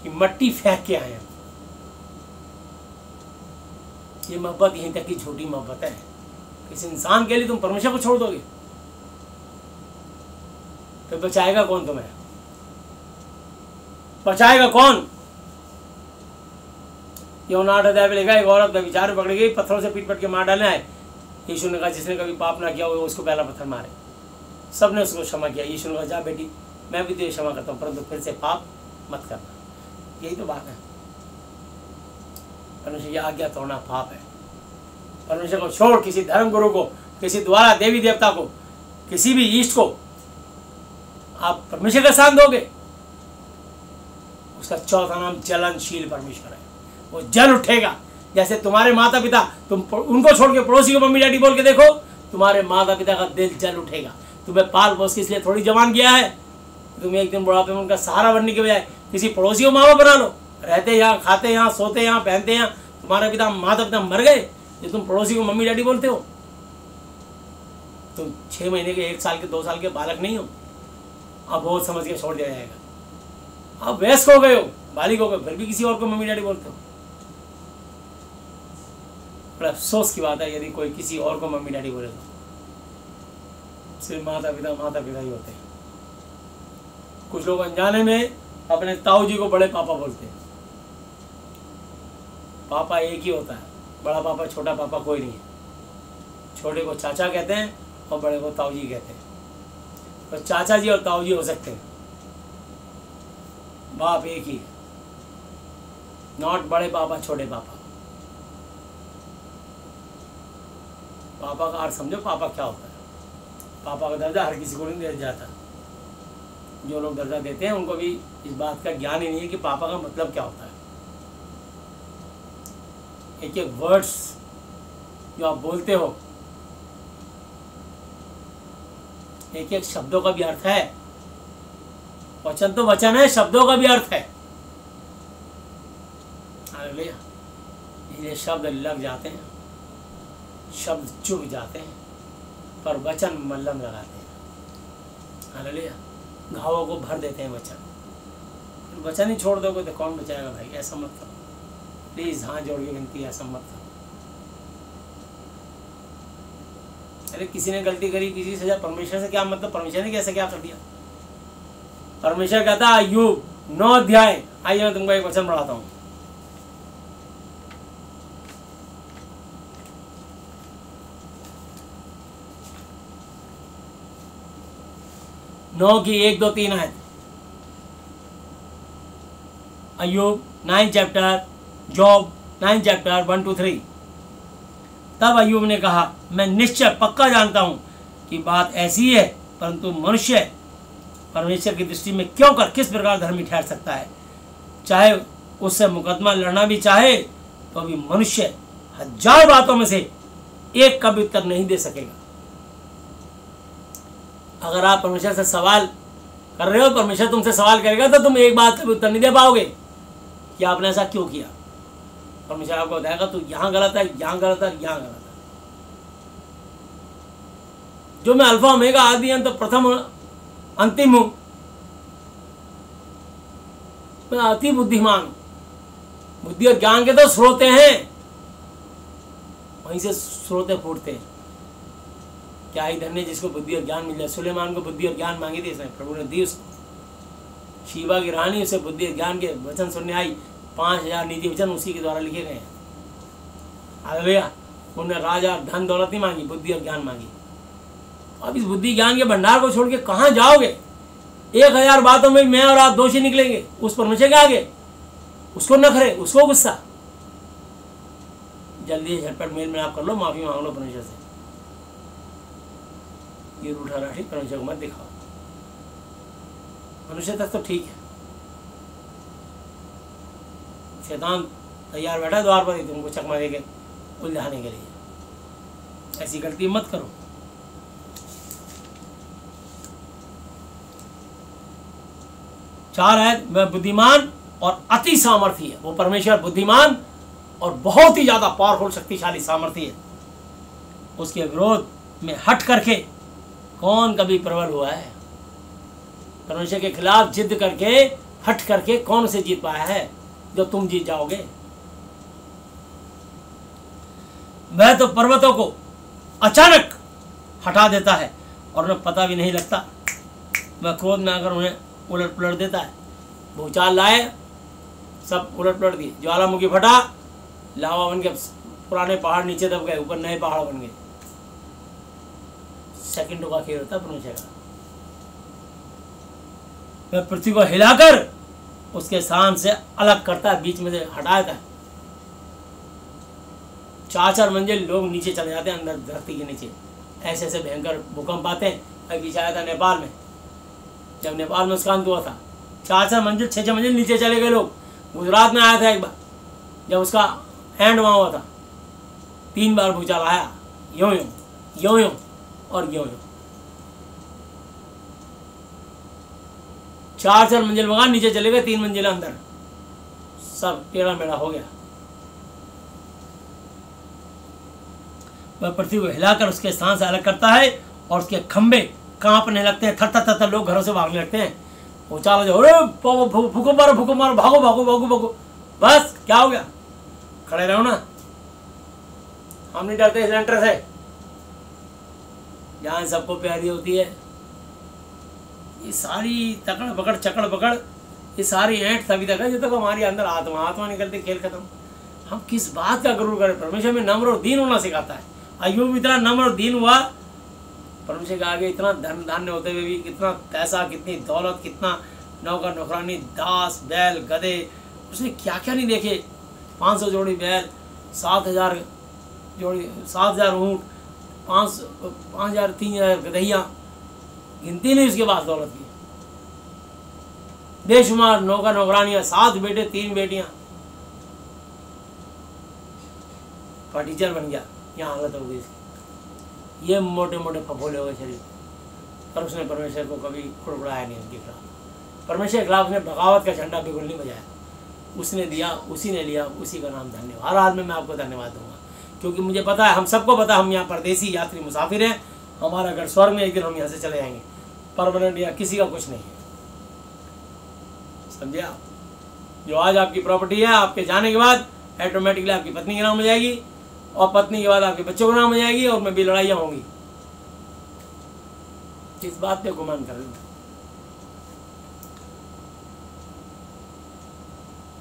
कि मट्टी फेंक के आए। ये मोहब्बत यहीं तक की छोटी मोहब्बत है। किसी इंसान के लिए तुम परमेश्वर को छोड़ दोगे तो बचाएगा कौन तुम्हें? बचाएगा कौन? यूहन्ना 8 में लिखा, एक औरत व्यभिचार में पकड़ी गई, पत्थरों से पीट के मार डालना है। यीशु ने कहा जिसने कभी पाप ना किया वो उसको पहला पत्थर मारे। सबने उसको क्षमा किया। यीशु ने कहा जा बेटी, मैं भी तुझे क्षमा करता हूँ, परंतु फिर से पाप मत करना। यही तो बात है। परमेश्वर की आज्ञा तोड़ना पाप है। परमेश्वर को छोड़ किसी धर्म गुरु को, किसी द्वारा देवी देवता को, किसी भी ईष्ट को आप परमेश्वर का स्थान दोगे, उसका चौथा नाम जलनशील परमेश्वर है। वो जल उठेगा। जैसे तुम्हारे माता पिता, तुम उनको छोड़ के पड़ोसी को मम्मी डैडी बोल के देखो, तुम्हारे माता पिता का दिल जल उठेगा। तुम्हें पाल पोस के इसलिए थोड़ी जवान किया है, तुम्हें एक दिन बुढ़ापे में उनका सहारा बनने के बजाय किसी पड़ोसी को माँ बाप बना लो। रहते यहाँ, खाते यहाँ, सोते यहाँ, पहनते यहाँ, तुम्हारे पिता माता पिता मर गए, जो तुम पड़ोसी को मम्मी डैडी बोलते हो। तुम 6 महीने के, 1 साल के, 2 साल के बालक नहीं हो। अब बहुत समझ के छोड़ दिया जाएगा। अब वयस्क हो गए हो, बालिक हो गए, फिर भी किसी और को मम्मी डैडी बोलते हो। बड़ा अफसोस की बात है यदि कोई किसी और को मम्मी डैडी बोले तो। सिर्फ माता पिता ही होते हैं। कुछ लोग अनजाने में अपने ताऊ जी को बड़े पापा बोलते हैं। पापा एक ही होता है, बड़ा पापा छोटा पापा कोई नहीं है। छोटे को चाचा कहते हैं और बड़े को ताऊ जी कहते हैं। तो चाचा जी और ताऊ जी हो सकते हैं, बाप एक ही है। नॉट बड़े पापा छोटे पापा। पापा का अर्थ समझो, पापा क्या होता है। पापा का दर्जा हर किसी को नहीं दिया जाता। जो लोग दर्जा देते हैं उनको भी इस बात का ज्ञान ही नहीं है कि पापा का मतलब क्या होता है। एक एक वर्ड्स जो आप बोलते हो, एक एक शब्दों का भी अर्थ है। वचन तो वचन है, शब्दों का भी अर्थ है। ये शब्द लग जाते हैं, शब्द चुभ जाते हैं, पर वचन मल्लम लगाते हैं। हालेलुया। घावों को भर देते हैं वचन। वचन ही छोड़ दोगे तो कौन बचाएगा भाई? ऐसा मत करो प्लीज, हाथ जोड़ के विनती है, ऐसा मत करो। अरे किसी ने गलती करी, किसी सजा, परमेश्वर से क्या मतलब? परमेश्वर ने कैसे क्या कर दिया? परमेश्वर कहता है अय्यूब 9 अध्याय, आइए मैं तुमको एक वचन पढ़ाता हूं। 9 की 1, 2, 3 आयत। अय्यूब 9 चैप्टर, जॉब 9 चैप्टर 1 to 3। तब अय्यूब ने कहा, मैं निश्चय पक्का जानता हूं कि बात ऐसी है, परंतु मनुष्य परमेश्वर की दृष्टि में क्यों कर किस प्रकार धर्मी ठहर सकता है? चाहे उससे मुकदमा लड़ना भी चाहे तो भी मनुष्य 1000 बातों में से एक का भी उत्तर नहीं दे सकेगा। अगर आप परमेश्वर से सवाल कर रहे हो, परमेश्वर तुमसे सवाल करेगा तो तुम एक बात का भी उत्तर नहीं दे पाओगे कि आपने ऐसा क्यों किया। परमेश्वर आपको बताएगा तो यहाँ गलत है, यहाँ गलत है, यहाँ गलत है। जो मैं अल्फा ओमेगा आदि अंत प्रथम अंतिम हूं, मैं अति बुद्धिमान हूं। बुद्धि और ज्ञान के तो स्रोते हैं, वहीं से स्रोते फूटते हैं। क्या ही धन्य जिसको बुद्धि और ज्ञान मिल जाए। सुलेमान को बुद्धि और ज्ञान मांगी थी, प्रभु ने दी उसको। शीबा की रानी उसे बुद्धि और ज्ञान के वचन सुनने आई। 5000 नीति वचन उसी के द्वारा लिखे गए हैं। हालेलुया। उन्होंने राजा धन दौलत नहीं मांगी, बुद्धि और ज्ञान मांगी। अब इस बुद्धि ज्ञान के भंडार को छोड़ के कहाँ जाओगे? 1000 बातों में मैं और आप दोषी निकलेंगे उस परमेश्वर के आगे। उसको नखरे, उसको गुस्सा। जल्दी झटपट मेल में आप कर लो, माफी मांग लो परमेश्वर से। ये रूठा राठी परमेश्वर को मत दिखाओ। मनुष्य तक तो ठीक है, शैतान तैयार बैठा द्वार पर ही तुमको चकमा देके उलझाने के लिए। ऐसी गलती मत करो। चार है, वह बुद्धिमान और अति सामर्थी है। वो परमेश्वर बुद्धिमान और बहुत ही ज्यादा पावरफुल, शक्तिशाली, सामर्थी है। उसके विरोध में हट करके कौन कभी प्रबल हुआ है? परमेश्वर के खिलाफ जिद करके, हट करके कौन से जीत पाया है जो तुम जीत जाओगे? वह तो पर्वतों को अचानक हटा देता है और उन्हें पता भी नहीं लगता। वह क्रोध में आकर उन्हें उलट पुलट देता है। भूचाल लाए, सब उलट पुलट दिए। ज्वालामुखी फटा, लावा बन के पुराने पहाड़ नीचे दब गए, ऊपर नए पहाड़ बन गए। सेकंडों का खेल होता है परमेश्वर का। वह पृथ्वी को हिलाकर उसके स्थान से अलग करता है, बीच में से हटा देता है। 4-4 मंजिल लोग नीचे चले जाते हैं, अंदर धरती के नीचे। ऐसे ऐसे भयंकर भूकंप आते हैं। अभी पीछे आया था नेपाल में, जब नेपाल में उसका अंत हुआ था। 4-4 मंजिल, 6-6 मंजिल नीचे चले गए लोग। गुजरात में आया था एक बार, जब उसका एंड वहाँ हुआ था। 3 बार भूचाल आया, यूं यूं यूं यूं और यूं यूं। 4 मंजिल मकान नीचे चले गए, 3 मंजिल अंदर, सब टेढ़ा मेढ़ा हो गया। वह पृथ्वी को हिलाकर उसके स्थान से अलग करता है और उसके खंभे कांपने लगते हैं, थर थर थर थर, लोग घरों से भागने लगते हैं। ऊंचा हो जाओ, अरे भूकंप मारो, भूकंप मारो, भागो भागो भागो भागो। बस क्या हो गया, खड़े रहो ना, हम नहीं डरते सिलेंडर से। जान सबको प्यारी होती है। ये सारी तकड़ पकड़ चकड़ पकड़, ये सारी ऐंठ तभी तक है जब तक हमारी अंदर आत्मा निकलती, खेल खत्म। हम किस बात का गरूर करें? परमेश्वर में नम्र और दीन होना सिखाता है। अय्यूब इतना नम्र और दीन हुआ, परमेश्वर के आगे इतना धन धान्य होते हुए भी, कितना पैसा, कितनी दौलत, कितना नौकर नौकरानी, दास बैल गधे, उसने क्या क्या नहीं देखे। 500 जोड़ी बैल, 7000 जोड़ी, 7000 ऊँट, 5000 3000 गधैया, गिनती नहीं उसके पास दौलत की। बेशुमार नौकर नौकरानियां, 7 बेटे 3 बेटियां, टीचर बन गया। यहाँ हालत हो गई इसकी। ये मोटे मोटे फफोले हो गए शरीर, पर उसने परमेश्वर को कभी खुड़खुड़ाया नहीं उनके खिलाफ। परमेश्वर के खिलाफ उसने बगावत का झंडा बिल्कुल नहीं बजाया। उसने दिया, उसी ने लिया, उसी का नाम धन्यवाद। हर हाल में मैं आपको धन्यवाद दूंगा, क्योंकि मुझे पता है, हम सबको पता है, हम यहाँ परदेसी यात्री मुसाफिर हैं। हमारा घर स्वर्ग में, एक दिन हम यहाँ से चले जाएंगे। परमानेंट या किसी का कुछ नहीं है, समझे आप? जो आज आपकी प्रॉपर्टी है, आपके जाने के बाद ऑटोमेटिकली आपकी पत्नी के नाम हो जाएगी, और पत्नी के बाद आपके बच्चों के नाम हो जाएगी, और में भी लड़ाइयाँ होंगी। किस बात पे गुमान कर रहे हैं?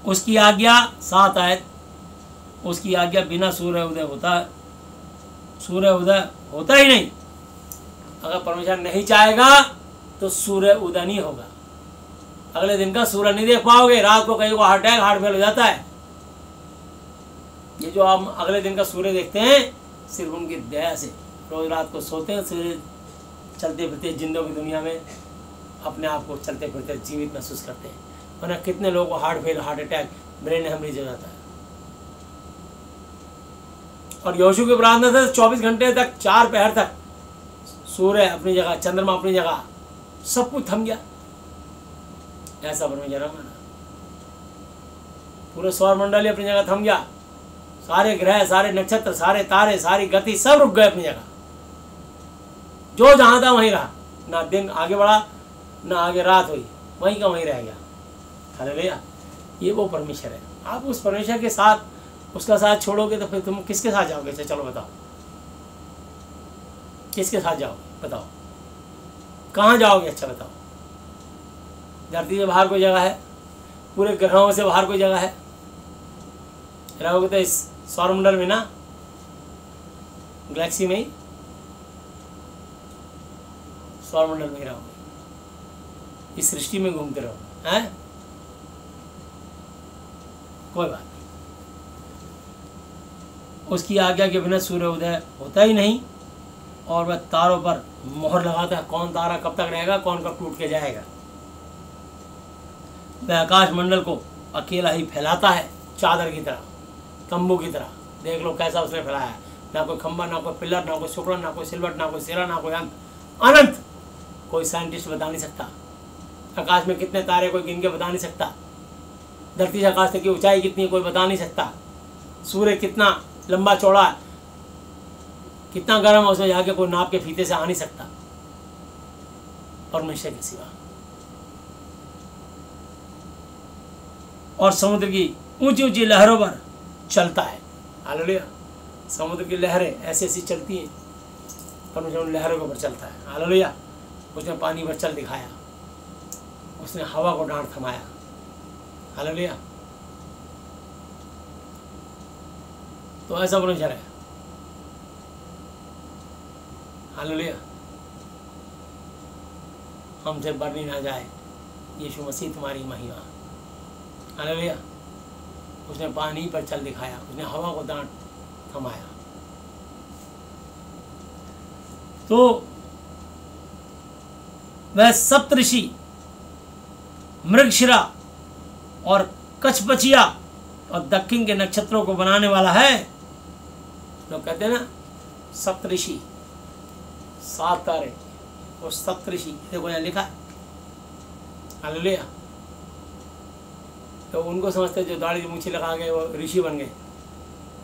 उसकी आज्ञा, 7 आयत, उसकी आज्ञा बिना सूर्य उदय होता ही नहीं। अगर परमेश्वर नहीं चाहेगा तो सूर्य उदय नहीं होगा। अगले दिन का सूर्य नहीं देख पाओगे। रात को कहीं को हार्ट अटैक, हार्ट फेल हो जाता है। ये जो हम अगले दिन का सूर्य देखते हैं, सिर्फ उनकी दया से। रोज रात को सोते हैं, सूर्य चलते फिरते जिंदों की दुनिया में अपने आप को चलते फिरते जीवित महसूस करते हैं। वरना कितने लोगों को heart fail, heart attack, brain haemorrhage हो जाता है। और यहोशू की प्रार्थना से 24 घंटे तक, 4 पहर तक सूर्य अपनी जगह, चंद्रमा अपनी जगह, सब कुछ थम गया। ऐसा परमेश्वर हमारा, पूरे सौर मंडल अपनी जगह थम गया। सारे ग्रह, सारे नक्षत्र, सारे तारे, सारी गति सब रुक गए अपनी जगह। जो जहां था वहीं रहा, ना दिन आगे बढ़ा ना आगे रात हुई, वहीं का वहीं रह गया। हालेलुया। ये वो परमेश्वर है। आप उस परमेश्वर के साथ, उसका साथ छोड़ोगे तो फिर तुम किसके साथ जाओगे? चलो बताओ, किसके साथ जाओगे? बताओ कहाँ जाओगे? अच्छा बताओ। धरती से बाहर कोई जगह है? पूरे ग्रहों से बाहर कोई जगह है? रहोगे तो इस सौरमंडल में ना, गैलेक्सी में ही, सौरमंडल में ही रहोगे, इस सृष्टि में घूमते रहोगे। हैं? कोई बात नहीं। उसकी आज्ञा के बिना सूर्य उदय होता ही नहीं, और वह तारों पर मोहर लगाता है। कौन तारा कब तक रहेगा, कौन कब टूट के जाएगा। वह आकाश मंडल को अकेला ही फैलाता है, चादर की तरह, तंबू की तरह। देख लो कैसा उसने फैलाया है। ना कोई खंबा, ना कोई पिलर, ना कोई शुक्र, ना कोई सिलवट, ना कोई सिरा, ना कोई अंत, अनंत। कोई साइंटिस्ट बता नहीं सकता। आकाश में कितने तारे कोई गिन के बता नहीं सकता। धरती से आकाश तक की ऊंचाई कितनी कोई बता नहीं सकता। सूर्य कितना लंबा चौड़ा है, कितना गर्म है, उसमें जाके कोई नाप के फीते से आ नहीं सकता परमेश्वर के सिवा। और समुद्र की ऊंची ऊंची लहरों पर चलता है। हालेलुया। समुद्र की लहरें ऐसी ऐसी चलती हैं, परमेश्वर उन लहरों के ऊपर चलता है। हालेलुया। उसने पानी पर चल दिखाया, उसने हवा को डांट थमाया। हालेलुया। तो ऐसा परमेश्वर है। हालेलुया। हमसे बढ़नी ना जाए यीशु मसीह तुम्हारी महिमा। हालेलुया। उसने पानी पर चल दिखाया, उसने हवा को डांट थमाया। तो वह सप्तऋषि, मृगशिरा और कछपचिया और दक्षिण के नक्षत्रों को बनाने वाला है। लोग कहते हैं ना सप्तऋषि, 7 तारे और सप्तऋषि, देखो यहाँ लिखा है। हालेलुया। तो उनको समझते जो दाढ़ी मूछी लगा गए वो ऋषि बन गए।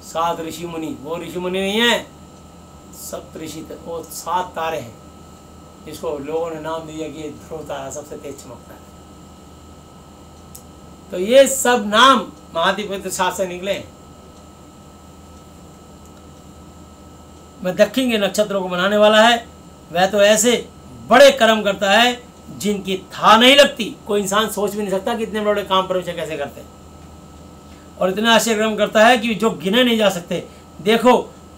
7 ऋषि मुनि, वो ऋषि मुनि नहीं है, सप्तऋषि, वो 7 तारे हैं जिसको लोगों ने नाम दिया कि ध्रुव तारा सबसे तेज चमकता है। तो ये सब नाम महादीप पवित्र शास्त्र से निकले। मैं दक्षिण के नक्षत्रों को बनाने वाला है, वह तो ऐसे बड़े कर्म करता है जिनकी था नहीं लगती। कोई इंसान सोच भी नहीं सकता कि इतने बड़े काम परमेश्वर कैसे करते हैं, और इतना आश्चर्य कर्म करता है कि जो गिने नहीं जा सकते। देखो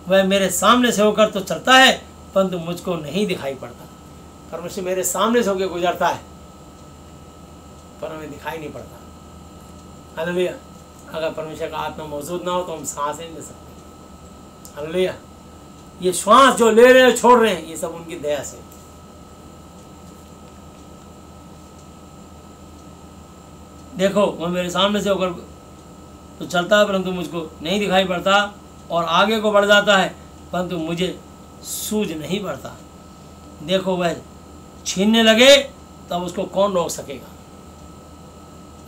वह मेरे सामने से होकर तो चलता है परंतु मुझको नहीं दिखाई पड़ता। परमेश्वर मेरे सामने से होकर गुजरता है पर हमें दिखाई नहीं पड़ता। हालेलुया। अगर परमेश्वर का आत्मा मौजूद ना हो तो हम सांस ही नहीं ले सकते। हालेलुया। ये श्वास जो ले रहे हैं छोड़ रहे हैं, ये सब उनकी दया से। देखो वह मेरे सामने से होकर तो चलता है परंतु मुझको नहीं दिखाई पड़ता, और आगे को बढ़ जाता है परंतु मुझे सूझ नहीं पड़ता। देखो वह छीनने लगे तब उसको कौन रोक सकेगा।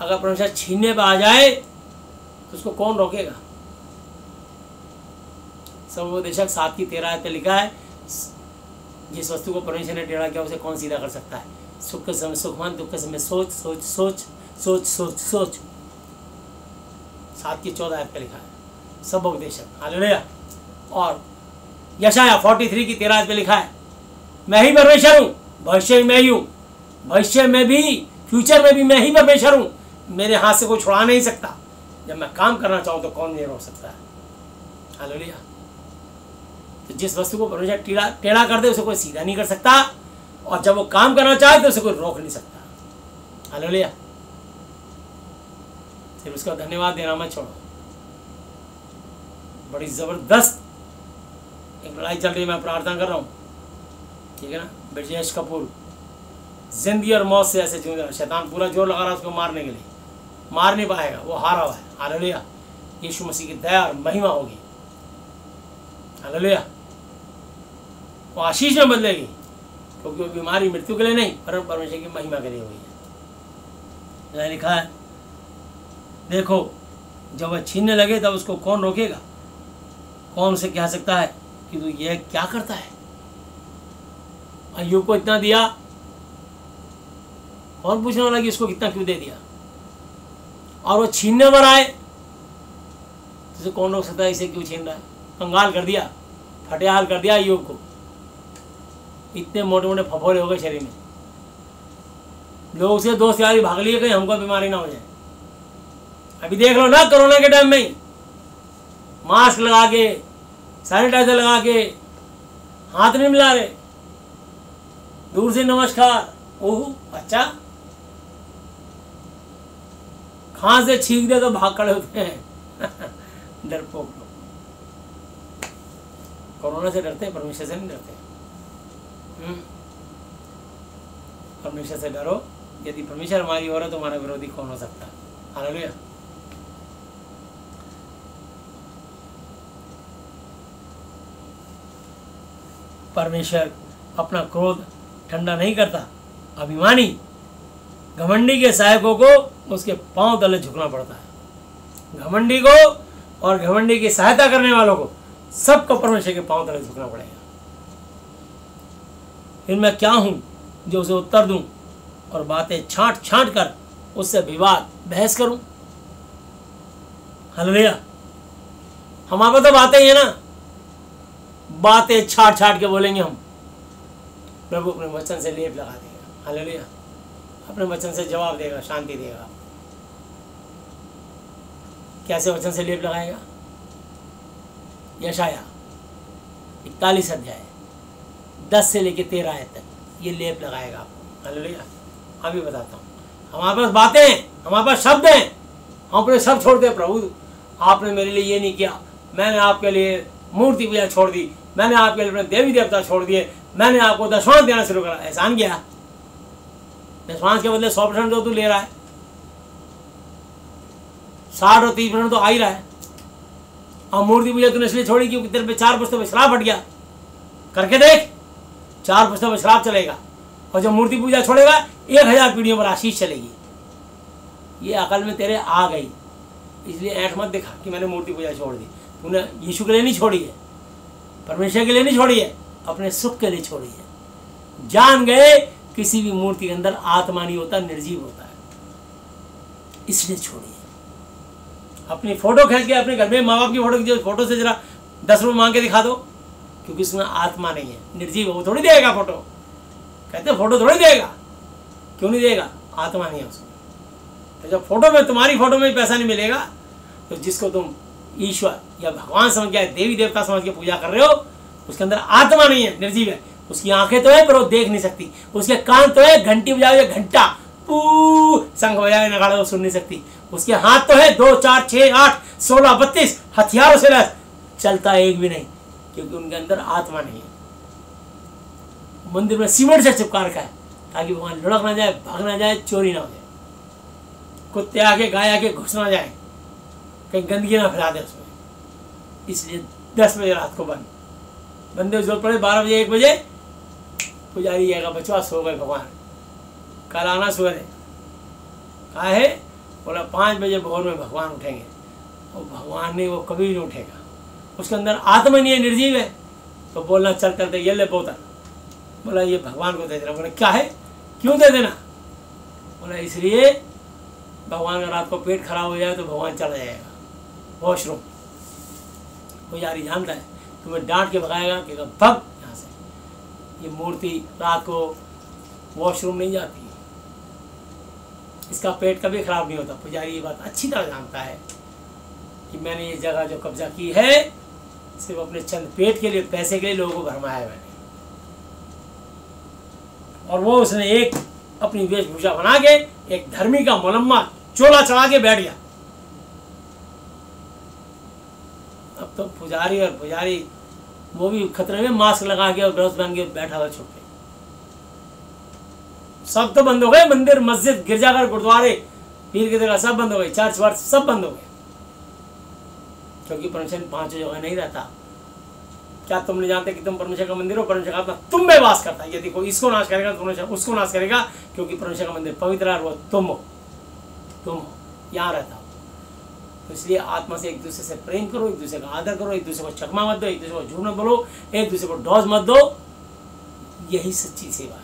अगर परमेश्वर छीनने पर आ जाए तो उसको कौन रोकेगा। सर्वोपदेशक 7:13 पे लिखा है, जिस वस्तु को परमेश्वर ने टेढ़ा किया उसे कौन सीधा कर सकता है। सुख के समय सुख मान, दुख के समय सोच सोच सोच सोच सोच सोच। 7:14 पे लिखा है सर्वोपदेशक। हालेलुया। और यशाया 43:13 पे लिखा है, मैं ही परमेश्वर हूँ, भविष्य में मैं ही हूँ, भविष्य में भी फ्यूचर में भी मैं ही परमेश्वर हूँ। मेरे हाथ से कोई छुड़ा नहीं सकता। जब मैं काम करना चाहूँ तो कौन मुझे रोक सकता है। हालेलुया। तो जिस वस्तु को परमेश्वर टेढ़ा कर दे उसे कोई सीधा नहीं कर सकता, और जब वो काम करना चाहे तो उसे कोई रोक नहीं सकता। हालेलुया। फिर उसका धन्यवाद देना मत छोड़ो। बड़ी जबरदस्त एक लड़ाई चल रही है, मैं प्रार्थना कर रहा हूँ, ठीक है ना। ब्रजेश कपूर जिंदगी और मौत से ऐसे जूझ रहा है। शैतान पूरा जोर लगा रहा है उसको मारने के लिए, मार नहीं पाएगा, वो हारा हुआ है। हालेलुया। यीशु मसीह की दया और महिमा होगी। हालेलुया। वो आशीष में बदलेगी, क्योंकि वो बीमारी मृत्यु के लिए नहीं परम परमेश्वर की महिमा के लिए हुई है। लिखा है, देखो जब वह छीनने लगे तब उसको कौन रोकेगा। कौन उसे कह सकता है कि तू ये क्या करता है। अय्यूब को इतना दिया, कौन पूछने वाला कि इसको कितना क्यों दे दिया। और वो छीनने पर आए तो इसे कौन रोक सकता है, इसे क्यों छीन रहा है। कंगाल कर दिया, फटेहाल कर दिया अय्यूब को। इतने मोटे मोटे फफोले हो गए शरीर में। लोग उसे दोस्त यारी भाग लिए कहीं हमको बीमारी ना हो जाए। अभी देख लो ना, कोरोना के टाइम में ही मास्क लगा के, सैनिटाइजर लगा के, हाथ नहीं मिला रहे, दूर से नमस्कार। ओह अच्छा, खांसे छींक दे तो भाग खड़े होते हैं। डरपोक लोग कोरोना से डरते हैं, परमेश्वर से नहीं डरते। परमेश्वर से डरो। यदि परमेश्वर हमारी ओर है तो हमारा विरोधी कौन हो सकता है। हालेलुया। परमेश्वर अपना क्रोध ठंडा नहीं करता। अभिमानी घमंडी के सहायकों को उसके पांव तले झुकना पड़ता है। घमंडी को और घमंडी की सहायता करने वालों को सबको परमेश्वर के पांव तले झुकना पड़ेगा। फिर मैं क्या हूं जो उसे उत्तर दूं और बातें छांट छांट कर उससे विवाद बहस करूं। हालेलुया। हमारे पास तो बातें ही है ना, बातें छाट छाट के बोलेंगे हम। प्रभु अपने वचन से लेप लगा देगा। हालेलुया। अपने वचन से जवाब देगा, शांति देगा। कैसे वचन से लेप लगाएगा। यशाया 41 अध्याय 10 से लेकर 13 आयत तक ये लेप लगाएगा आपको। हालेलुया। अभी बताता हूँ। हमारे पास बातें हैं, हमारे पास शब्द हैं, हम अपने सब छोड़ते हैं। प्रभु आपने मेरे लिए ये नहीं किया, मैंने आपके लिए मूर्ति पूजा छोड़ दी, मैंने आपके लिए अपने देवी देवता छोड़ दिए, मैंने आपको दशमांश देना शुरू करा। एहसान किया। दशमांश के बदले 100% जो तू ले रहा है, 60 और 30% तो आ ही रहा है। और मूर्ति पूजा तूने इसलिए छोड़ी क्योंकि तेरे पे 4 पुस्तकों में श्राप हट गया। करके देख, 4 पुस्तकों में श्राप चलेगा, और जब मूर्ति पूजा छोड़ेगा 1000 पीढ़ियों पर आशीष चलेगी। ये अकल में तेरे आ गई, इसलिए ऐठ मत दिखा कि मैंने मूर्ति पूजा छोड़ दी। तूने यीशु के लिए नहीं छोड़ी है, परमेश्वर के लिए नहीं छोड़ी है, अपने सुख के लिए छोड़ी है। जान गए किसी भी मूर्ति के अंदर आत्मा नहीं होता, निर्जीव होता है, इसलिए छोड़ी है। अपनी फोटो खींच के अपने घर में माँ बाप की फोटो खींचो, फोटो से जरा 10 रुपये मांग के दिखा दो, क्योंकि उसमें आत्मा नहीं है, निर्जीव। वो थोड़ी देगा फोटो, कहते फोटो थोड़ी देगा। क्यों नहीं देगा? आत्मा नहीं है उसमें। तो जब फोटो में, तुम्हारी फोटो में पैसा नहीं मिलेगा, तो जिसको तुम ईश्वर या भगवान समझ के, देवी देवता समझ के पूजा कर रहे हो, उसके अंदर आत्मा नहीं है, निर्जीव है। उसकी आंखें तो है पर वो देख नहीं सकती, उसके कान तो है, घंटी बजाए घंटा, शंख बजाए नगाड़े वो सुन नहीं सकती। उसके हाथ तो है 2 4 6 8 16 32 हथियारों से लैस, चलता एक भी नहीं, क्योंकि उनके अंदर आत्मा नहीं है। मंदिर में सीमेंट से चिपका रखा है ताकि भगवान लुढ़क ना जाए, भाग ना जाए, चोरी ना हो जाए, कुत्ते आके गाय आके घुस ना जाए, कहीं गंदगी ना फैला दे उसमें। इसलिए 10 बजे रात को बंदे जरूरत पड़े 12 बजे 1 बजे पुजारी जाएगा, बचवा सो गए भगवान, कल आना सवेरे। कहा है? बोला 5 बजे भोर में भगवान उठेंगे, और भगवान नहीं, वो कभी नहीं उठेगा, उसके अंदर आत्मा नहीं है, निर्जीव है। तो बोलना चल चलते ये ले बोतल, बोला ये भगवान को दे देना। बोला क्या है, क्यों दे देना? बोला इसलिए भगवान का रात को पेट खराब हो जाए तो भगवान चला जाएगा वॉशरूम। पुजारी जानता है, तुम्हें डांट के भगाएगा कि भग यहाँ से, ये मूर्ति रात को वॉशरूम नहीं जाती, इसका पेट कभी खराब नहीं होता। पुजारी ये बात अच्छी तरह जानता है कि मैंने ये जगह जो कब्जा की है सिर्फ अपने चंद पेट के लिए, पैसे के लिए लोगों को भरमाया है मैंने। और वो उसने एक अपनी वेशभूषा बना के एक धर्मी का मुलम्मा चोला चढ़ा के बैठ गया। अब तो पुजारी और पुजारी वो भी खतरे में, मास्क लगा के और ग्लव्स पहन के बैठा हुआ छुप के। सब तो बंद हो गए, मंदिर मस्जिद गिरजाघर गुरुद्वारे पीर की जगह सब बंद हो गए, चर्च वर्च सब बंद हो गए, क्योंकि परमेश्वर 5 जगह नहीं रहता। क्या तुम नहीं जानते कि तुम परमेश्वर का मंदिर हो? परमेश्वर का आत्मा तुम में वास करता है। ये देखो, इसको नाश करेगा तो परमेश्वर उसको नाश करेगा, क्योंकि परमेश्वर का मंदिर पवित्र है और वो तुम हो, यहाँ रहता हो। तो इसलिए आत्मा से एक दूसरे से प्रेम करो, एक दूसरे का आदर करो, एक दूसरे को चकमा मत दो, एक दूसरे को झूठ मत बोलो, एक दूसरे को डॉज मत दो। यही सच्ची सेवा है।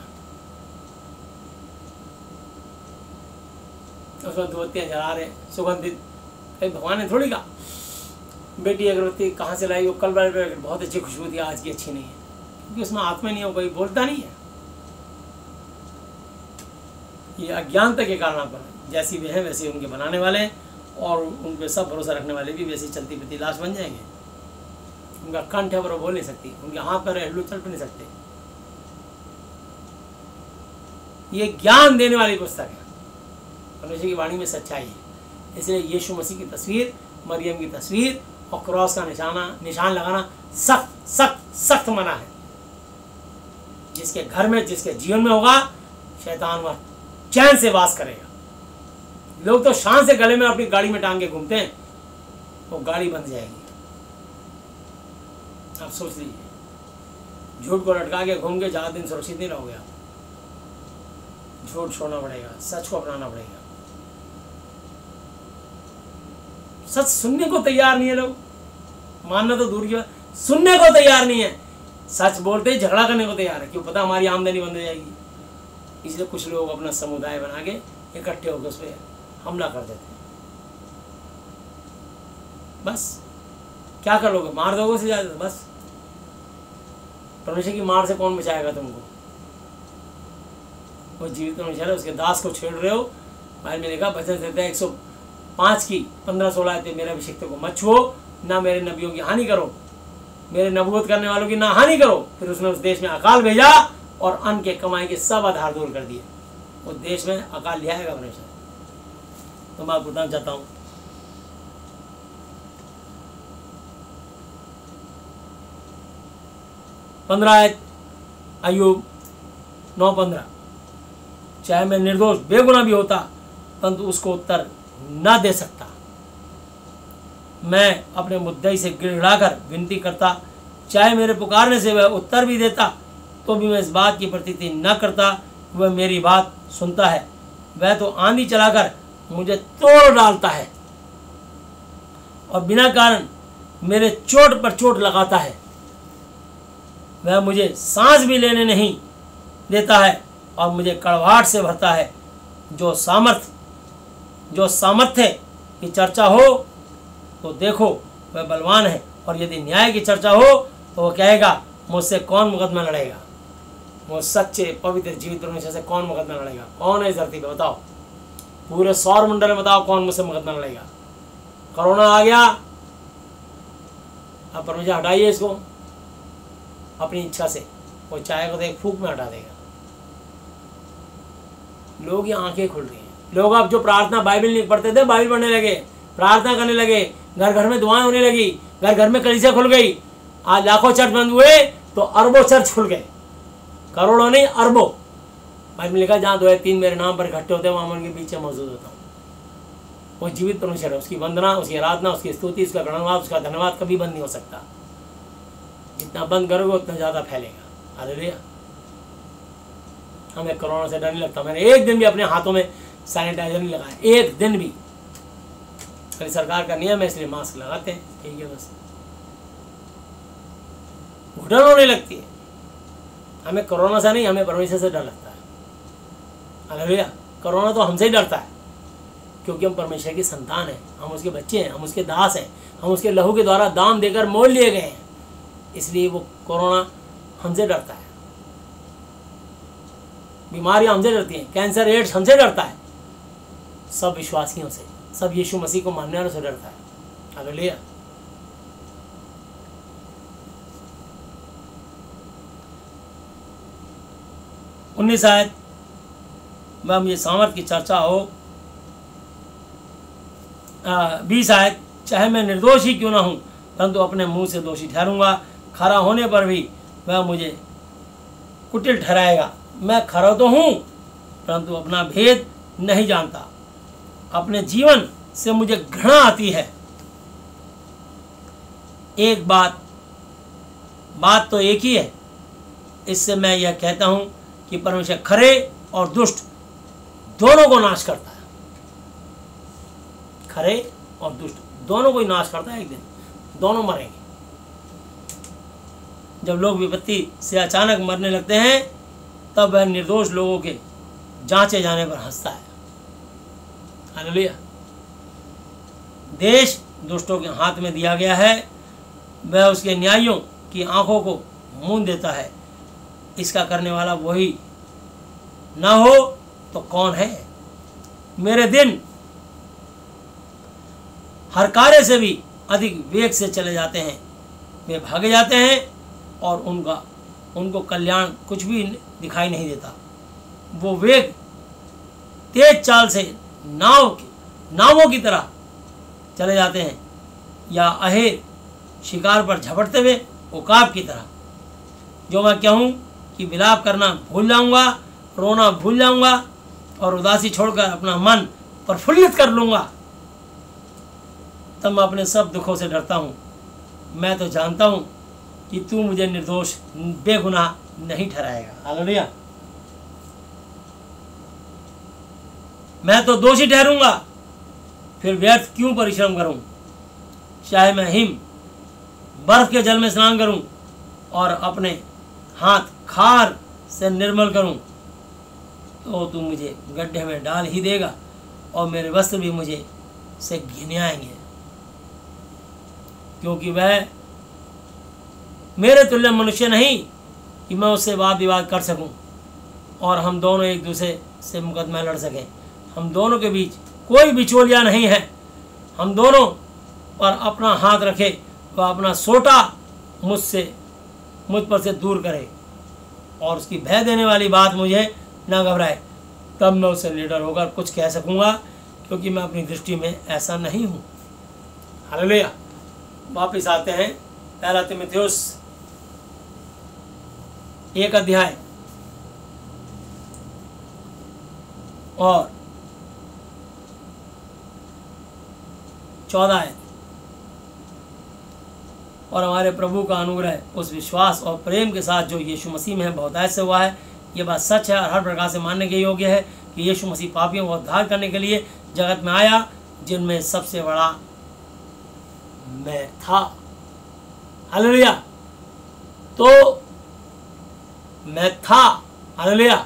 उसमें धोतियाँ जला रहे सुगंधित, कहीं भगवान ने थोड़ी कहा बेटी अगरबत्ती कहाँ से लाई, वो कल बहुत अच्छी खुशबू थी, आज की अच्छी नहीं है, क्योंकि उसमें आत्मा नहीं है, कोई बोलता नहीं है। ये अज्ञानता के कारण पर जैसी वे हैं वैसे उनके बनाने वाले, और उन पर सब भरोसा रखने वाले भी वैसे चलती फिरती लाश बन जाएंगे। उनका कंठ है पर वो बोल नहीं सकती, उनके हाथ पर हल्लू चल नहीं सकते। ये ज्ञान देने वाली पुस्तक है, परमेश्वर की वाणी में सच्चाई है। इसलिए यीशु मसीह की तस्वीर, मरियम की तस्वीर और क्रॉस का निशान लगाना सख्त सख्त सख्त मना है। जिसके घर में, जिसके जीवन में होगा, शैतान वह चैन से वास करेगा। लोग तो शान से गले में अपनी गाड़ी में टांग के घूमते हैं, वो गाड़ी बंद जाएगी। आप सोच लीजिए, झूठ को लटका के घूम के ज़्यादा दिन सुरक्षित नहीं रहोगे आप। झूठ छोड़ना पड़ेगा, सच को अपनाना पड़ेगा। सच सुनने को तैयार नहीं है लोग, मानना तो दूर की बात, सुनने को तैयार नहीं है। सच बोलते ही झगड़ा करने को तैयार है, क्यों? पता हमारी आमदनी बंद हो जाएगी। इसलिए कुछ लोग अपना समुदाय बना के इकट्ठे होकर उस पर हमला कर देते हैं। बस क्या कर लोगे? मार दोगे से ज्यादा, बस। परमेश्वर की मार से कौन बचाएगा तुमको? वो जीवित परमेश्वर है, उसके दास को छेड़ रहे हो। बाइबल में लिखा, वचन देता है 105 की 15-16 आयतें, मेरे अभिषिक्त को मत छुओ, ना मेरे नबियों की हानि करो, मेरे नबूवत करने वालों की ना हानि करो। फिर उसने उस देश में अकाल भेजा और अन्न के कमाई के सब आधार दूर कर दिए। उस देश में अकाल ले आएगा परमेश्वर। तो मैं आपको बताना चाहता हूँ, अय्यूब 9:15, चाहे मैं निर्दोष बेगुनाह भी होता परंतु उसको उत्तर न दे सकता, मैं अपने मुद्दई से गिड़गिड़ाकर विनती करता, चाहे मेरे पुकारने से वह उत्तर भी देता तो भी मैं इस बात की प्रतीति न करता कि वह मेरी बात सुनता है। वह तो आंधी चलाकर मुझे तोड़ डालता है और बिना कारण मेरे चोट पर चोट लगाता है। वह मुझे सांस भी लेने नहीं देता है और मुझे कड़वाहट से भरता है। जो सामर्थ्य की चर्चा हो तो देखो वह बलवान है, और यदि न्याय की चर्चा हो तो वह कहेगा मुझसे कौन मुकदमा लड़ेगा। वो सच्चे पवित्र जीवित परमेश्वर से कौन मुकदमा लड़ेगा? कौन है इस धरती पे? बताओ, पूरे सौर मंडल में बताओ कौन मुझसे मुकदमा लड़ेगा? कोरोना आ गया, अब परमेश्वर हटाइए इसको अपनी इच्छा से, वो चाहेगा तो एक फूंक में हटा देगा। लोग ये आंखें खुल रही हैं। लोग अब जो प्रार्थना बाइबल नहीं पढ़ते थे बाइबल पढ़ने लगे, प्रार्थना करने लगे, घर घर में दुआएं होने लगी, घर घर में कलीसिया खुल गई। आज लाखों चर्च बंद हुए तो अरबों चर्च खुल गए, करोड़ों नहीं अरबों। बाइबल में लिखा जहाँ 2 या 3 मेरे नाम पर इकट्ठे होते हैं वहाँ उनके पीछे मौजूद होता हूँ। वो जीवित परमेश्वर है, उसकी वंदना, उसकी आराधना, उसकी स्तुति, उसका गणवाद, उसका धन्यवाद कभी बंद नहीं हो सकता। जितना बंद करोगे उतना ज़्यादा फैलेगा। हालेलुया। हमें कोरोना से डर नहीं लगता। मैंने एक दिन भी अपने हाथों में सैनिटाइजर नहीं लगाया, एक दिन भी। खाली सरकार का नियम है इसलिए मास्क लगाते हैं, ठीक है बस। घुटन होने लगती है। हमें कोरोना से नहीं, हमें परमेश्वर से डर लगता है। हालेलुया। कोरोना तो हमसे ही डरता है क्योंकि हम परमेश्वर की संतान हैं, हम उसके बच्चे हैं, हम उसके दास हैं, हम उसके लहू के द्वारा दाम देकर मोल लिए गए हैं। इसलिए वो कोरोना हमसे डरता है। बीमारियां हमसे डरती हैं, कैंसर, एड्स हमसे डरता है। सब विश्वासियों से, सब यीशु मसीह को मानने वालों से डरता है। हालेलुया। उन्नीस आयत में मुझे सामर्थ की चर्चा हो। 20 आयत, चाहे मैं निर्दोष ही क्यों ना हूं परंतु अपने मुंह से दोषी ठहरूंगा। खरा होने पर भी वह मुझे कुटिल ठहराएगा। मैं खरा तो हूं परंतु अपना भेद नहीं जानता। अपने जीवन से मुझे घृणा आती है। एक बात तो एक ही है। इससे मैं यह कहता हूं कि परमेश्वर खरे और दुष्ट दोनों को नाश करता है। खरे और दुष्ट दोनों को ही नाश करता है। एक दिन दोनों मरेंगे। जब लोग विपत्ति से अचानक मरने लगते हैं तब वह निर्दोष लोगों के जांचे जाने पर हंसता है। हालेलुया। देश दुष्टों के हाथ में दिया गया है, वह उसके न्यायियों की आंखों को मूंद देता है। इसका करने वाला वही ना हो तो कौन है? मेरे दिन हर कार्य से भी अधिक वेग से चले जाते हैं। वे भागे जाते हैं और उनको कल्याण कुछ भी दिखाई नहीं देता। वो वेग तेज चाल से नावों की तरह चले जाते हैं या अहेर शिकार पर झपटते हुए उकाब की तरह। जो मैं कहूँ कि विलाप करना भूल जाऊंगा, रोना भूल जाऊंगा और उदासी छोड़कर अपना मन प्रफुल्लित कर लूंगा, तब मैं अपने सब दुखों से डरता हूँ। मैं तो जानता हूँ कि तू मुझे निर्दोष बेगुनाह नहीं ठहराएगा। हालेलुया। मैं तो दोषी ठहरूंगा, फिर व्यर्थ क्यों परिश्रम करूं? चाहे मैं हिम बर्फ के जल में स्नान करूं और अपने हाथ खार से निर्मल करूं तो तू मुझे गड्ढे में डाल ही देगा और मेरे वस्त्र भी मुझे से घिन आएंगे, क्योंकि वह मेरे तुल्य मनुष्य नहीं कि मैं उससे वाद विवाद कर सकूं और हम दोनों एक दूसरे से मुकदमा लड़ सकें। हम दोनों के बीच कोई बिचौलिया नहीं है। हम दोनों पर अपना हाथ रखे वह अपना सोटा मुझ पर से दूर करे और उसकी भय देने वाली बात मुझे न घबराए। तब मैं उससे लीडर होकर कुछ कह सकूंगा, क्योंकि मैं अपनी दृष्टि में ऐसा नहीं हूँ। हालेलुया। वापिस आते हैं 1 तीमुथियुस 1 अध्याय और 14 आयत। और हमारे प्रभु का अनुग्रह उस विश्वास और प्रेम के साथ जो यीशु मसीह में है बहुतायत से हुआ है। ये बात सच है और हर प्रकार से मानने के योग्य है कि यीशु मसीह पापियों को उद्धार करने के लिए जगत में आया, जिनमें सबसे बड़ा मैं था। हालेलुया। तो मैं था, हालेलुया।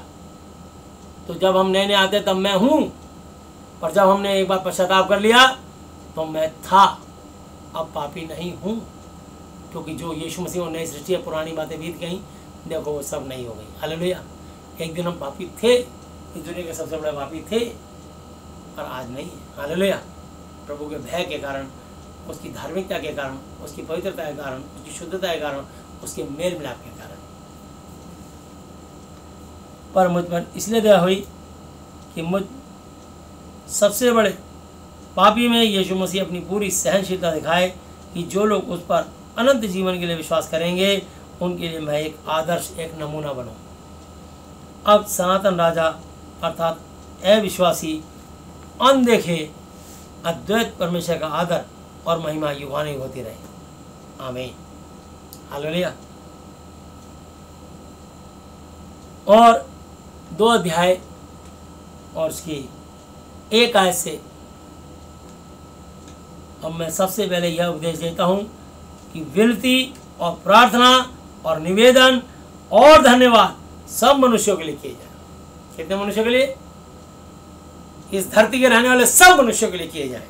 तो जब हम नए नए आते तब मैं हूँ, और जब हमने एक बार पश्चाताप कर लिया तो मैं था, अब पापी नहीं हूँ, क्योंकि जो यीशु मसीह और नई सृष्टि है, पुरानी बातें बीत गई, देखो वो सब नहीं हो गई। हालेलुया। एक दिन हम पापी थे, इस दुनिया के सबसे बड़े पापी थे, और आज नहीं है। हालेलुया। प्रभु के भय के कारण, उसकी धार्मिकता के कारण, उसकी पवित्रता के कारण, उसकी शुद्धता के कारण, उसके मेल मिलाप के कारण। पर मुझ पर इसलिए दया हुई कि मुझ सबसे बड़े पापी में यीशु मसीह अपनी पूरी सहनशीलता दिखाए कि जो लोग उस पर अनंत जीवन के लिए विश्वास करेंगे उनके लिए मैं एक आदर्श, एक नमूना बनूं। अब सनातन राजा अर्थात अविश्वासी अनदेखे अद्वैत परमेश्वर का आदर और महिमा युगानुयुग होती रहे। आमीन। हालेलुया। और 2 अध्याय और उसकी 1 आयत से अब मैं सबसे पहले यह उपदेश देता हूं कि विनती और प्रार्थना और निवेदन और धन्यवाद सब मनुष्यों के लिए किए जाए। कितने मनुष्यों के लिए? इस धरती के रहने वाले सब मनुष्यों के लिए किए जाए।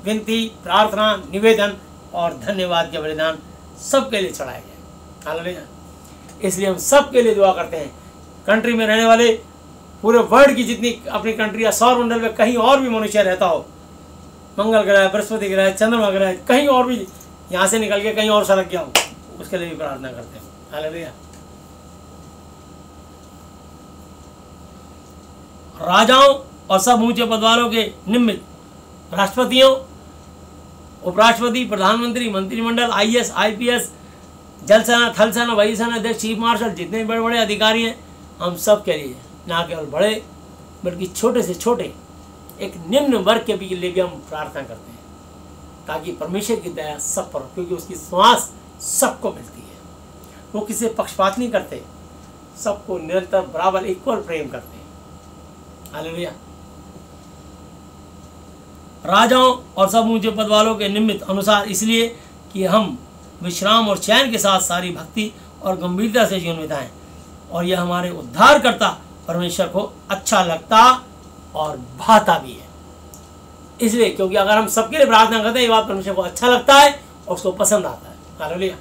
विनती, प्रार्थना, निवेदन और धन्यवाद के बलिदान सबके लिए चढ़ाए जाए। हालेलुया। इसलिए हम सबके लिए दुआ करते हैं। कंट्री में रहने वाले, पूरे वर्ल्ड की जितनी अपनी कंट्री या सौर मंडल में कहीं और भी मनुष्य रहता हो, मंगल ग्रह, बृहस्पति ग्रह, चंद्रमा ग्रह, कहीं और भी यहाँ से निकल के कहीं और सड़क गया हो, उसके लिए भी प्रार्थना करते हैं। हालेलुया। राजाओं और सब ऊंचे पद वालों के निमित्त, राष्ट्रपतियों, उपराष्ट्रपति, प्रधानमंत्री, मंत्रिमंडल, IAS, IPS, जल सेना, थल सेना, वायुसेना अध्यक्ष, चीफ मार्शल, जितने बड़े बड़े अधिकारी हैं, हम सब के लिए, ना केवल बड़े बल्कि छोटे से छोटे एक निम्न वर्ग के भी लिए भी हम प्रार्थना करते हैं, ताकि परमेश्वर की दया सब पर, क्योंकि उसकी श्वास सबको मिलती है। वो किसी पक्षपात नहीं करते, सबको निरंतर बराबर इक्वल प्रेम करते हैं। हालेलुया। राजाओं और सब ऊंचे पद वालों के निमित्त अनुसार, इसलिए कि हम विश्राम और चैन के साथ सारी भक्ति और गंभीरता से जीवन बिताएं, और यह हमारे उद्धारकर्ता परमेश्वर को अच्छा लगता और भाता भी है। इसलिए क्योंकि अगर हम सबके लिए प्रार्थना करते हैं, ये बात परमेश्वर को अच्छा लगता है और उसको पसंद आता है। हालेलुया।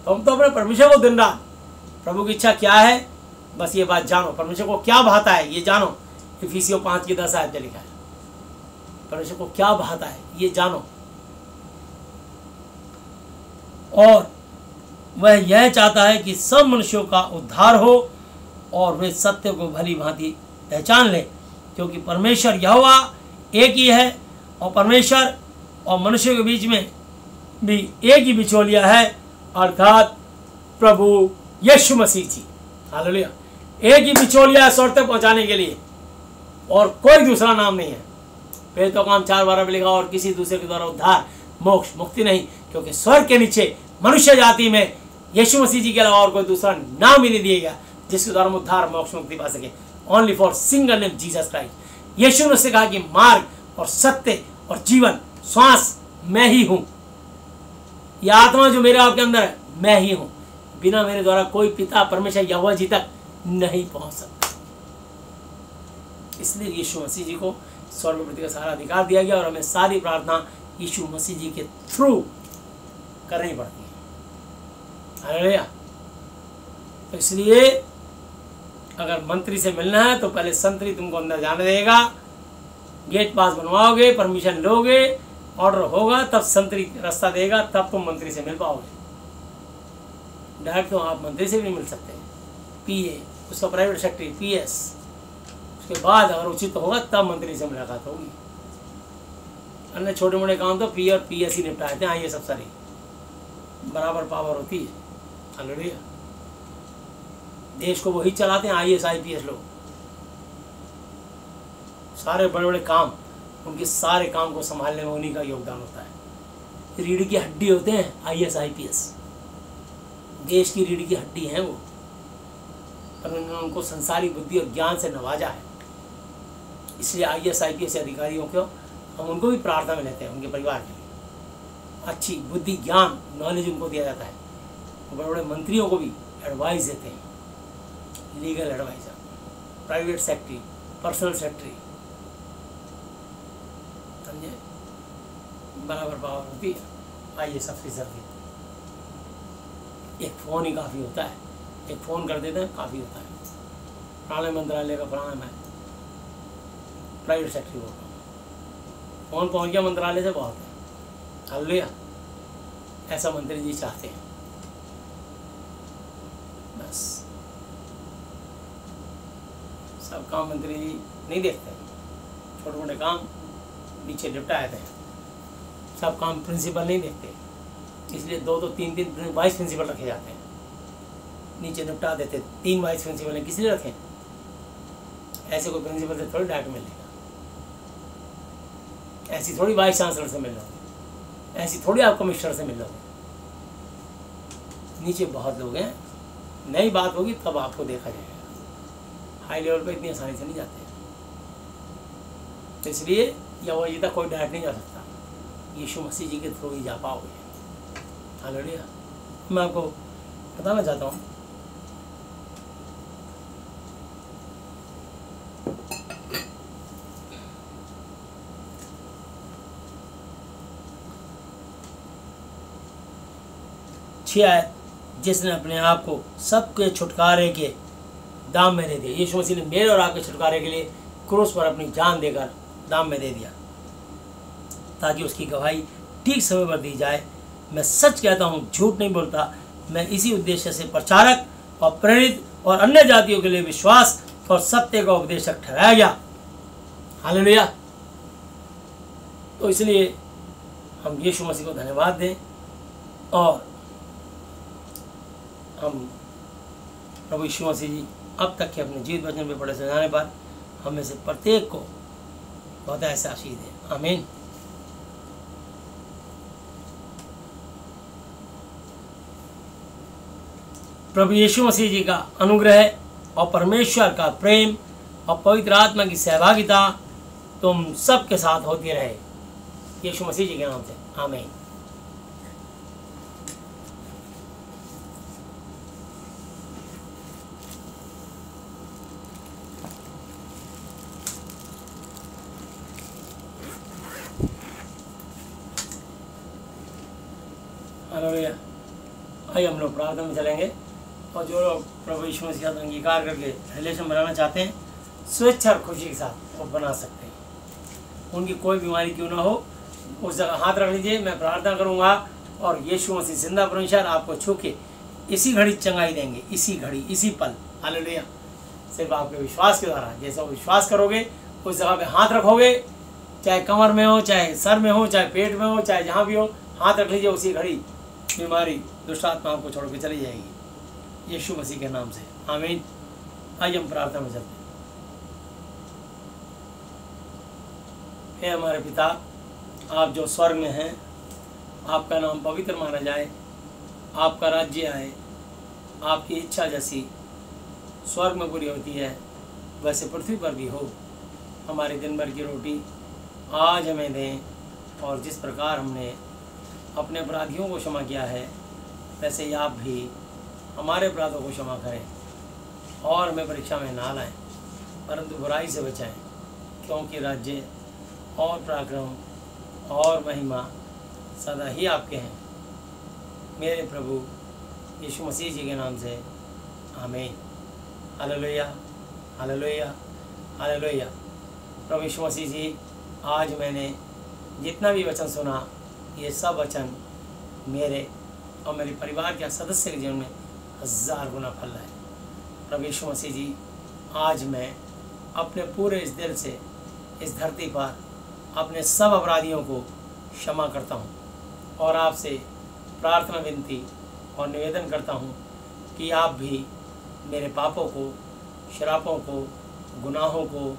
तो हम तो अपने परमेश्वर को दिन रात, प्रभु की इच्छा क्या है, बस ये बात जानो, परमेश्वर को क्या भाता है ये जानो। इफिसियों 5:10 आयत में लिखा है, परमेश्वर को क्या भाता है ये जानो। और वह यह चाहता है कि सब मनुष्यों का उद्धार हो और वे सत्य को भली भांति पहचान ले, क्योंकि परमेश्वर यहोवा एक ही है, और परमेश्वर और मनुष्य के बीच में भी एक ही बिचौलिया है, अर्थात प्रभु यीशु मसीह जी। हालेलुया। एक ही बिचौलिया है स्वर्ग तक पहुंचाने के लिए, और कोई दूसरा नाम नहीं है। प्रेरितों का काम 4:12 में लिखा, और किसी दूसरे के द्वारा उद्धार, मोक्ष, मुक्ति नहीं, क्योंकि स्वर्ग के नीचे मनुष्य जाति में यीशु मसीह जी के अलावा और कोई दूसरा नाम ही नहीं दिया गया जिसके द्वारा उद्धार, मोक्ष, मुक्ति पा सके। Only for single name Jesus Christ. Yeshu ने उससे कहा कि मार्ग और सत्य और जीवन, श्वास मैं ही हूं। यह आत्मा जो मेरे आपके अंदर है, मैं ही हूं। बिना मेरे द्वारा कोई पिता, परमेश्वर, यहोवा जी तक नहीं पहुंच सकता। इसलिए यीशु मसीह जी को स्वर्ग पृथ्वी का सारा अधिकार दिया गया, और हमें सारी प्रार्थना यीशु मसीह जी के थ्रू करनी पड़ती है। हालेलुया। तो इसलिए अगर मंत्री से मिलना है तो पहले संतरी तुमको अंदर जाने देगा, गेट पास बनवाओगे, परमिशन लोगे, ऑर्डर होगा, तब संतरी रास्ता देगा, तब तुम मंत्री से मिल पाओगे। डायरेक्ट तो आप मंत्री से भी नहीं मिल सकते। PA, उसका प्राइवेट सेक्रेटरी, PS, उसके बाद अगर उचित होगा तब मंत्री से मुलाकात होगी। अन्य छोटे मोटे काम तो P और PS ही निपटाते हैं। ये सब सारी बराबर पावर होती है। हालेलुया। देश को वही चलाते हैं, IAS IPS लोग। सारे बड़े बड़े काम, उनके सारे काम को संभालने में उन्हीं का योगदान होता है। रीढ़ की हड्डी होते हैं IAS IPS। देश की रीढ़ की हड्डी हैं वो, पर उन्होंने उनको संसारी बुद्धि और ज्ञान से नवाजा है। इसलिए IAS IPS अधिकारियों को हम उनको भी प्रार्थना में लेते हैं, उनके परिवार के लिए अच्छी बुद्धि ज्ञान नॉलेज उनको दिया जाता है। बड़े बड़े मंत्रियों को भी एडवाइस देते हैं, legal adviser, private secretary, personal secretary, समझे, बराबर पावर होती है IAS ऑफिसर की। एक फ़ोन ही काफ़ी होता है, एक फ़ोन कर देते हैं काफ़ी होता है। फलाने मंत्रालय का फलाना मैं प्राइवेट सेक्रेटरी बोल रहा हूँ, फ़ोन पहुँच गया मंत्रालय से, बहुत है। हालेलुया, ऐसा मंत्री जी चाहते हैं। बस सब काम मंत्री जी नहीं देखते, छोटे मोटे काम नीचे निपटा देते हैं, सब काम प्रिंसिपल नहीं देखते। इसलिए 2-2, 3-3 वाइस प्रिंसिपल रखे जाते हैं, नीचे निपटा देते। 3 वाइस प्रिंसिपल ने किस लिए रखें? ऐसे कोई प्रिंसिपल से थोड़ी डायरेक्ट मिलेगा, ऐसी थोड़ी वाइस चांसलर से मिल लोगे, ऐसी थोड़ी आप कमिश्नर से मिल लोगे। नीचे बहुत लोग हैं, नई बात होगी तब आपको देखा जाएगा। हाई लेवल पे इतनी आसानी से नहीं जाते, तो इसलिए या वो ये तक कोई डायरेक्ट नहीं जा सकता, यीशु मसीह जी के थ्रू ही जा पाओगे। हालेलुया। मैं आपको बताना चाहता हूँ, जिसने अपने आप को सबके छुटकारे के दाम में दे दिया। यीशु मसीह ने मेरे और आपके छुटकारे के लिए क्रूस पर अपनी जान देकर दाम में दे दिया, ताकि उसकी गवाही ठीक समय पर दी जाए। मैं सच कहता हूँ, झूठ नहीं बोलता। मैं इसी उद्देश्य से प्रचारक और प्रेरित और अन्य जातियों के लिए विश्वास और सत्य का उपदेशक ठहराया गया। हालेलुया। तो इसलिए हम यीशु मसीह को धन्यवाद दें और हम प्रभु यीशु मसीह जी अब तक के अपने जीवित वचन में पढ़े समझाने पर हमें से प्रत्येक को बहुत ऐसा आशीष दें। आमीन। प्रभु यीशु मसीह जी का अनुग्रह और परमेश्वर का प्रेम और पवित्र आत्मा की सहभागिता तुम सबके साथ होती रहे, यीशु मसीह जी के नाम से। आमीन। हालेलुया। आइए हम लोग प्रार्थना में चलेंगे, और जो लोग प्रभु यीशु मसीह का अंगीकार करके रिलेशन बनाना चाहते हैं, स्वेच्छा और खुशी के साथ वो बना सकते हैं। उनकी कोई बीमारी क्यों ना हो, उस जगह हाथ रख लीजिए, मैं प्रार्थना करूंगा और यीशु मसीह जिंदा परमेश्वर आपको छू के इसी घड़ी चंगाई देंगे, इसी घड़ी, इसी पल। हालेलुया। सिर्फ आपके विश्वास के द्वारा, जैसे विश्वास करोगे उस जगह पे हाथ रखोगे, चाहे कमर में हो, चाहे सर में हो, चाहे पेट में हो, चाहे जहाँ भी हो, हाथ रख लीजिए, उसी घड़ी बीमारी, दुष्ट आत्मा आपको छोड़ के चली जाएगी, यीशु मसीह के नाम से। आमीन। आइए हम प्रार्थना में चलते हैं। हे हमारे पिता, आप जो स्वर्ग में हैं, आपका नाम पवित्र माना जाए, आपका राज्य आए, आपकी इच्छा जैसी स्वर्ग में पूरी होती है वैसे पृथ्वी पर भी हो। हमारे दिन भर की रोटी आज हमें दें, और जिस प्रकार हमने अपने अपराधियों को क्षमा किया है, वैसे ही आप भी हमारे अपराधों को क्षमा करें, और हमें परीक्षा में ना लाएं, परंतु बुराई से बचाएं, क्योंकि राज्य और पराक्रम और महिमा सदा ही आपके हैं, मेरे प्रभु यीशु मसीह जी के नाम से। आमीन। Hallelujah, hallelujah, hallelujah. प्रभु यीशु मसीह जी, आज मैंने जितना भी वचन सुना, ये सब वचन मेरे और मेरे परिवार के सदस्य के जीवन में 1000 गुना फल है। प्रभु यीशु मसीह जी, आज मैं अपने पूरे इस दिल से इस धरती पर अपने सब अपराधियों को क्षमा करता हूँ, और आपसे प्रार्थना, विनती और निवेदन करता हूँ कि आप भी मेरे पापों को, शरापों को, गुनाहों को,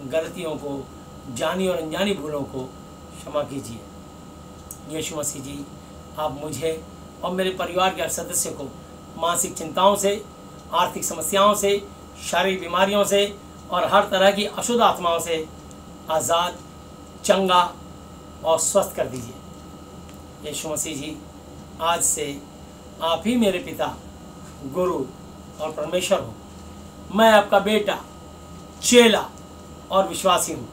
गलतियों को, जानी और अनजानी भूलों को क्षमा कीजिए। यीशु मसीह जी, आप मुझे और मेरे परिवार के हर सदस्य को मानसिक चिंताओं से, आर्थिक समस्याओं से, शारीरिक बीमारियों से और हर तरह की अशुद्ध आत्माओं से आज़ाद, चंगा और स्वस्थ कर दीजिए। यीशु मसीह जी, आज से आप ही मेरे पिता, गुरु और परमेश्वर हो। मैं आपका बेटा, चेला और विश्वासी हूँ।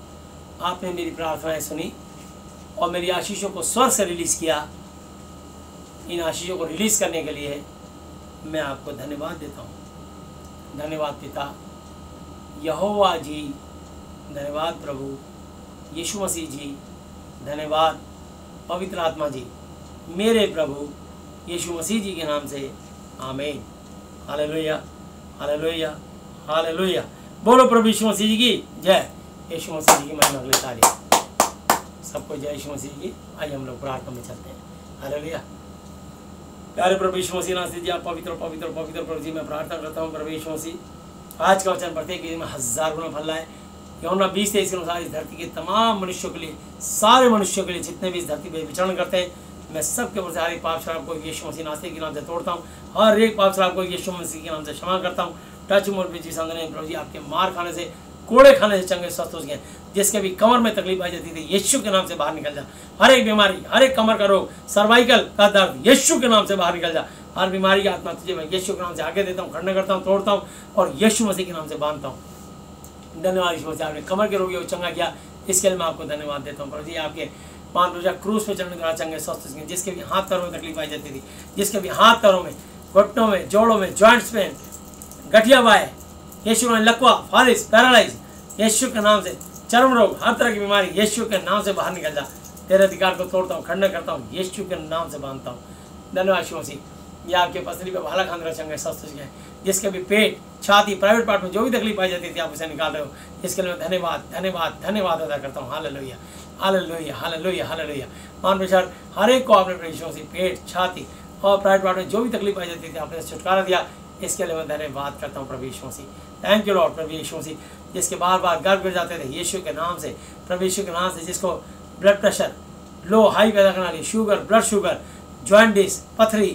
आपने मेरी प्रार्थनाएं सुनी और मेरी आशीषों को स्वर से रिलीज़ किया। इन आशीषों को रिलीज़ करने के लिए मैं आपको धन्यवाद देता हूँ। धन्यवाद पिता यहोवा जी, धन्यवाद प्रभु यीशु मसीह जी, धन्यवाद पवित्र आत्मा जी, मेरे प्रभु यीशु मसीह जी के नाम से आमीन। Hallelujah, hallelujah, hallelujah. बोलो प्रभु यीशु मसीह जी की जय। यीशु मसीह जी की महिमा के लिए तारीफ। सबको जय यीशु मसीह की। आइए हम लोग प्रार्थना में चलते हैं। हालेलुया। प्यारे प्रभु यीशु मसीह नाथ जी, आप पवित्र पवित्र पवित्र प्रभु जी, मैं प्रार्थना करता हूँ प्रभु यीशु मसीह, आज का वचन प्रत्येक दिन में 1000 गुना फल लाए। यूहन्ना 20:23 के अनुसार इस धरती के तमाम मनुष्यों के लिए, सारे मनुष्यों के लिए, जितने भी इस धरती पर विचरण करते हैं, मैं सबके ऊपर से हर एक पाप शराब को यीशु मसीह नाथ के नाम से तोड़ता हूँ। हर एक पाप शराब को यीशु मसीह के नाम से क्षमा करता हूँ। टच मोर जी संदने प्रभु जी, आपके मार खाने से, कोड़े खाने से चंगे स्वस्थ हो गए। जिसके भी कमर में तकलीफ आ जाती थी, यीशु के नाम से बाहर निकल जा। हर एक बीमारी, हर एक कमर का रोग, सर्वाइकल का दर्द, यीशु के नाम से बाहर निकल जा। हर बीमारी की आत्मा तुझे मैं यीशु के नाम से आगे देता हूँ, खंडन करता हूँ, तोड़ता हूँ और यीशु मसीह के नाम से बांधता हूँ। धन्यवाद यीशु मसीह, आपने कमर के रोगियों को चंगा किया, इसके लिए मैं आपको धन्यवाद देता हूँ प्रभु जी। आपके मान लो क्रूज पे चढ़ने द्वारा चंगे स्वस्थ हो गए। जिसके भी हाथ पैरों में तकलीफ आई जाती थी, जिसके भी हाथ पैरों में, घुटनों में, जोड़ों में, जॉइंट्स में, गठिया बाय, यीशु में लकवा, फालिस, पैरालाइज, यीशु के नाम से, चर्म रोग, हर तरह की बीमारी यीशु के नाम से बाहर निकल जा। तेरे अधिकार को तोड़ता हूँ, खंडन करता हूँ, यीशु के नाम से बांधता हूँ। धन्यवाद यीशु मसीह। ये आपके पसली पे भाला खान चंगे स्वस्थ हो गए। जिसके भी पेट, छाती, प्राइवेट पार्ट में जो भी तकलीफ पाई जाती थी, आप उसे निकाल रहे हो। इसके लिए मैं धन्यवाद धन्यवाद धन्यवाद अदा करता हूँ। Hallelujah, hallelujah, hallelujah, hallelujah. मान बेचार हर एक को आपने प्रभु यीशु मसीह पेट, छाती और प्राइवेट पार्ट में जो भी तकलीफ पाई जाती थी, आपने छुटकारा दिया। इसके लिए मैं धन्यवाद करता हूँ प्रभु यीशु मसीह। थैंक यू लॉर्ड प्रभु यीशु मसीह। जिसके बार बार गर्भ गिर जाते थे, यीशु के नाम से, प्रभु यीशु के नाम से, जिसको ब्लड प्रेशर लो हाई पैदा करने वाली, शुगर, ब्लड शुगर, जॉइंटिस, पथरी,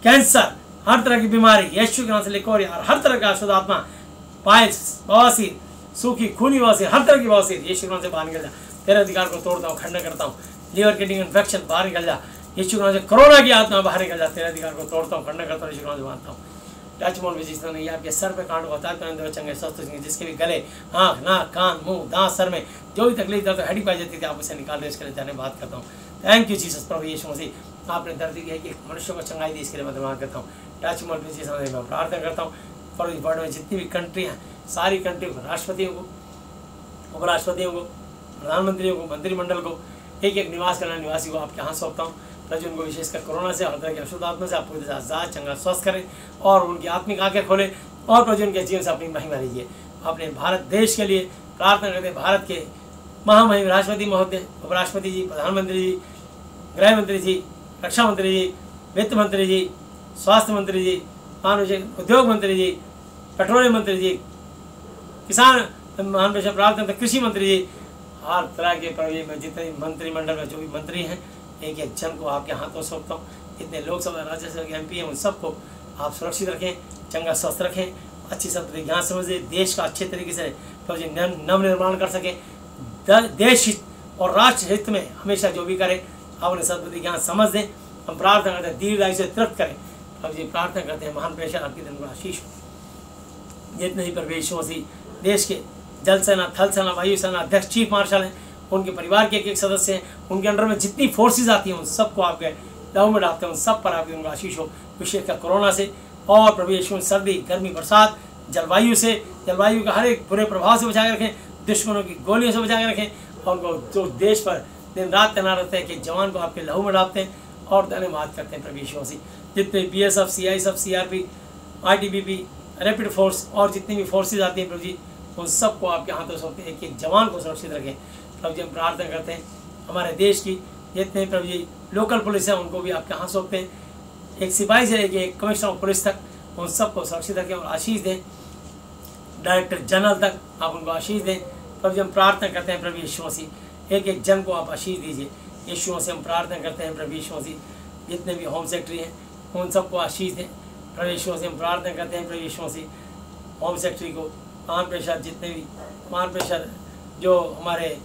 कैंसर, हर तरह की बीमारी यीशु के नाम से लिकोरिया, हर तरह का अशुद्ध आत्मा, पाइल्स, बवासीर, सूखी खूनी बवासीर, हर तरह की बवासीर यीशु के नाम से बाहर निकल जा। तेरे अधिकार को तोड़ता हूँ, खंडन करता हूँ। लीवर किडनी इन्फेक्शन बाहर निकल जा यीशु के नाम से। कोरोना की आत्मा बाहर निकल जा। तेरे अधिकार को तोड़ता हूँ, खंडन करता हूँ, यीशु के नाम से बांधता हूँ। टच मोन विजिट नहीं, आपके सर पे कांड होता है, चंगे स्वस्थ हो। जिसके भी गले, आँख, नाक, कान, मुंह, दांत, सर में जो भी तकलीफ दर्द हड्डी पाई जाती थी, आप उसे निकाल रहे। इसके लिए धन्यवाद करता हूँ। थैंक यू जीसस प्रभु यीशु मसीह। आपने दर्द दिया कि मनुष्य को चंगाई दी, इसके लिए मैं धन्यवाद करता हूँ। टच मोन विजिट मैं प्रार्थना करता हूँ और इस वर्ल्ड में जितनी भी कंट्री हैं, सारी कंट्री को, राष्ट्रपतियों को, उपराष्ट्रपतियों को, प्रधानमंत्रियों को, मंत्रिमंडल को, एक एक निवास करने निवासी को आपके हाथ सौंपता हूँ। प्रभु उनको विशेषकर कोरोना से, हर तरह की अशुद्ध आत्मा से आप पूरी तरह आजाद, चंगा, स्वस्थ करें और उनकी आत्मिक आंखें खोलें और प्रभु उनके जीवन से अपनी महिमा लीजिए। अपने भारत देश के लिए प्रार्थना करते हैं। भारत के महामहिम राष्ट्रपति महोदय, उपराष्ट्रपति जी, प्रधानमंत्री जी, गृह मंत्री जी, रक्षा मंत्री जी, वित्त मंत्री जी, स्वास्थ्य मंत्री जी, उद्योग मंत्री जी, पेट्रोलियम मंत्री जी, किसान प्रार्थना, कृषि मंत्री जी, हर तरह के प्रभु में जितने मंत्रिमंडल में जो भी मंत्री हैं, एक एक जन को आपके हाथों सौंपता हूँ। जितने लोकसभा, राज्यसभा के MP हैं, उन सबको आप सुरक्षित रखें, चंगा स्वस्थ रखें, अच्छी सब ज्ञान समझें, देश का अच्छे तरीके से प्रभु जी नव निर्माण कर सकें। देश हित और राष्ट्र हित में हमेशा जो भी करें, आप उन्हें सद्बुद्धि ज्ञान समझ दें। हम प्रार्थना करते हैं, दीर्घायु से तृप्त करें। प्रभु जी प्रार्थना करते हैं, महान प्रेषक आपके दिन को आशीष हो। जितने भी प्रभु यीशु मसीह देश के जल सेना, थल सेना, वायु सेना अध्यक्ष, चीफ मार्शल हैं, उनके परिवार के एक एक सदस्य हैं, उनके अंडर में जितनी फोर्सेज आती हैं, उन सबको आपके लहू में डालते हैं। उन सब पर आपकी उनका आशीष हो, विशेषकर कोरोना से और प्रभु यीशु सर्दी, गर्मी, बरसात, जलवायु से, जलवायु का हर एक बुरे प्रभाव से बचा के रखें, दुश्मनों की गोलियों से बचा के रखें और उनको जो देश पर दिन रात तैनात रहते हैं कि जवान को आपके लहू में डालते हैं और धन्यवाद करते हैं प्रभु यीशु मसीह। जितने BSF, CISF, CRP, ITBP, rapid force और जितनी भी फोर्सेज आती हैं प्रभु जी, उन सबको आपके हाथों सौंपते हैं। एक एक जवान को सुरक्षित रखें प्रभु जी। हम प्रार्थना करते हैं हमारे देश की जितने प्रभु जी लोकल पुलिस है, उनको भी आपके हाथ सौंपते हैं। एक सिपाही से लेके एक कमिश्नर ऑफ पुलिस तक, उन सबको सुरक्षित रखें और आशीष दें। डायरेक्टर जनरल तक आप उनको आशीष दें प्रभु जी। हम प्रार्थना करते हैं प्रभु यीशु मसीह, एक एक जन को आप आशीष दीजिए यीशु मसीह। हम प्रार्थना करते हैं प्रभु यीशु मसीह, जितने भी होम सेक्रेटरी हैं, उन सबको आशीष दें। प्रभु यीशु मसीह हम प्रार्थना करते हैं, प्रभु यीशु मसीह होम सेक्रेटरी को, महान प्रेषद जितने भी महान प्रेषद जो हमारे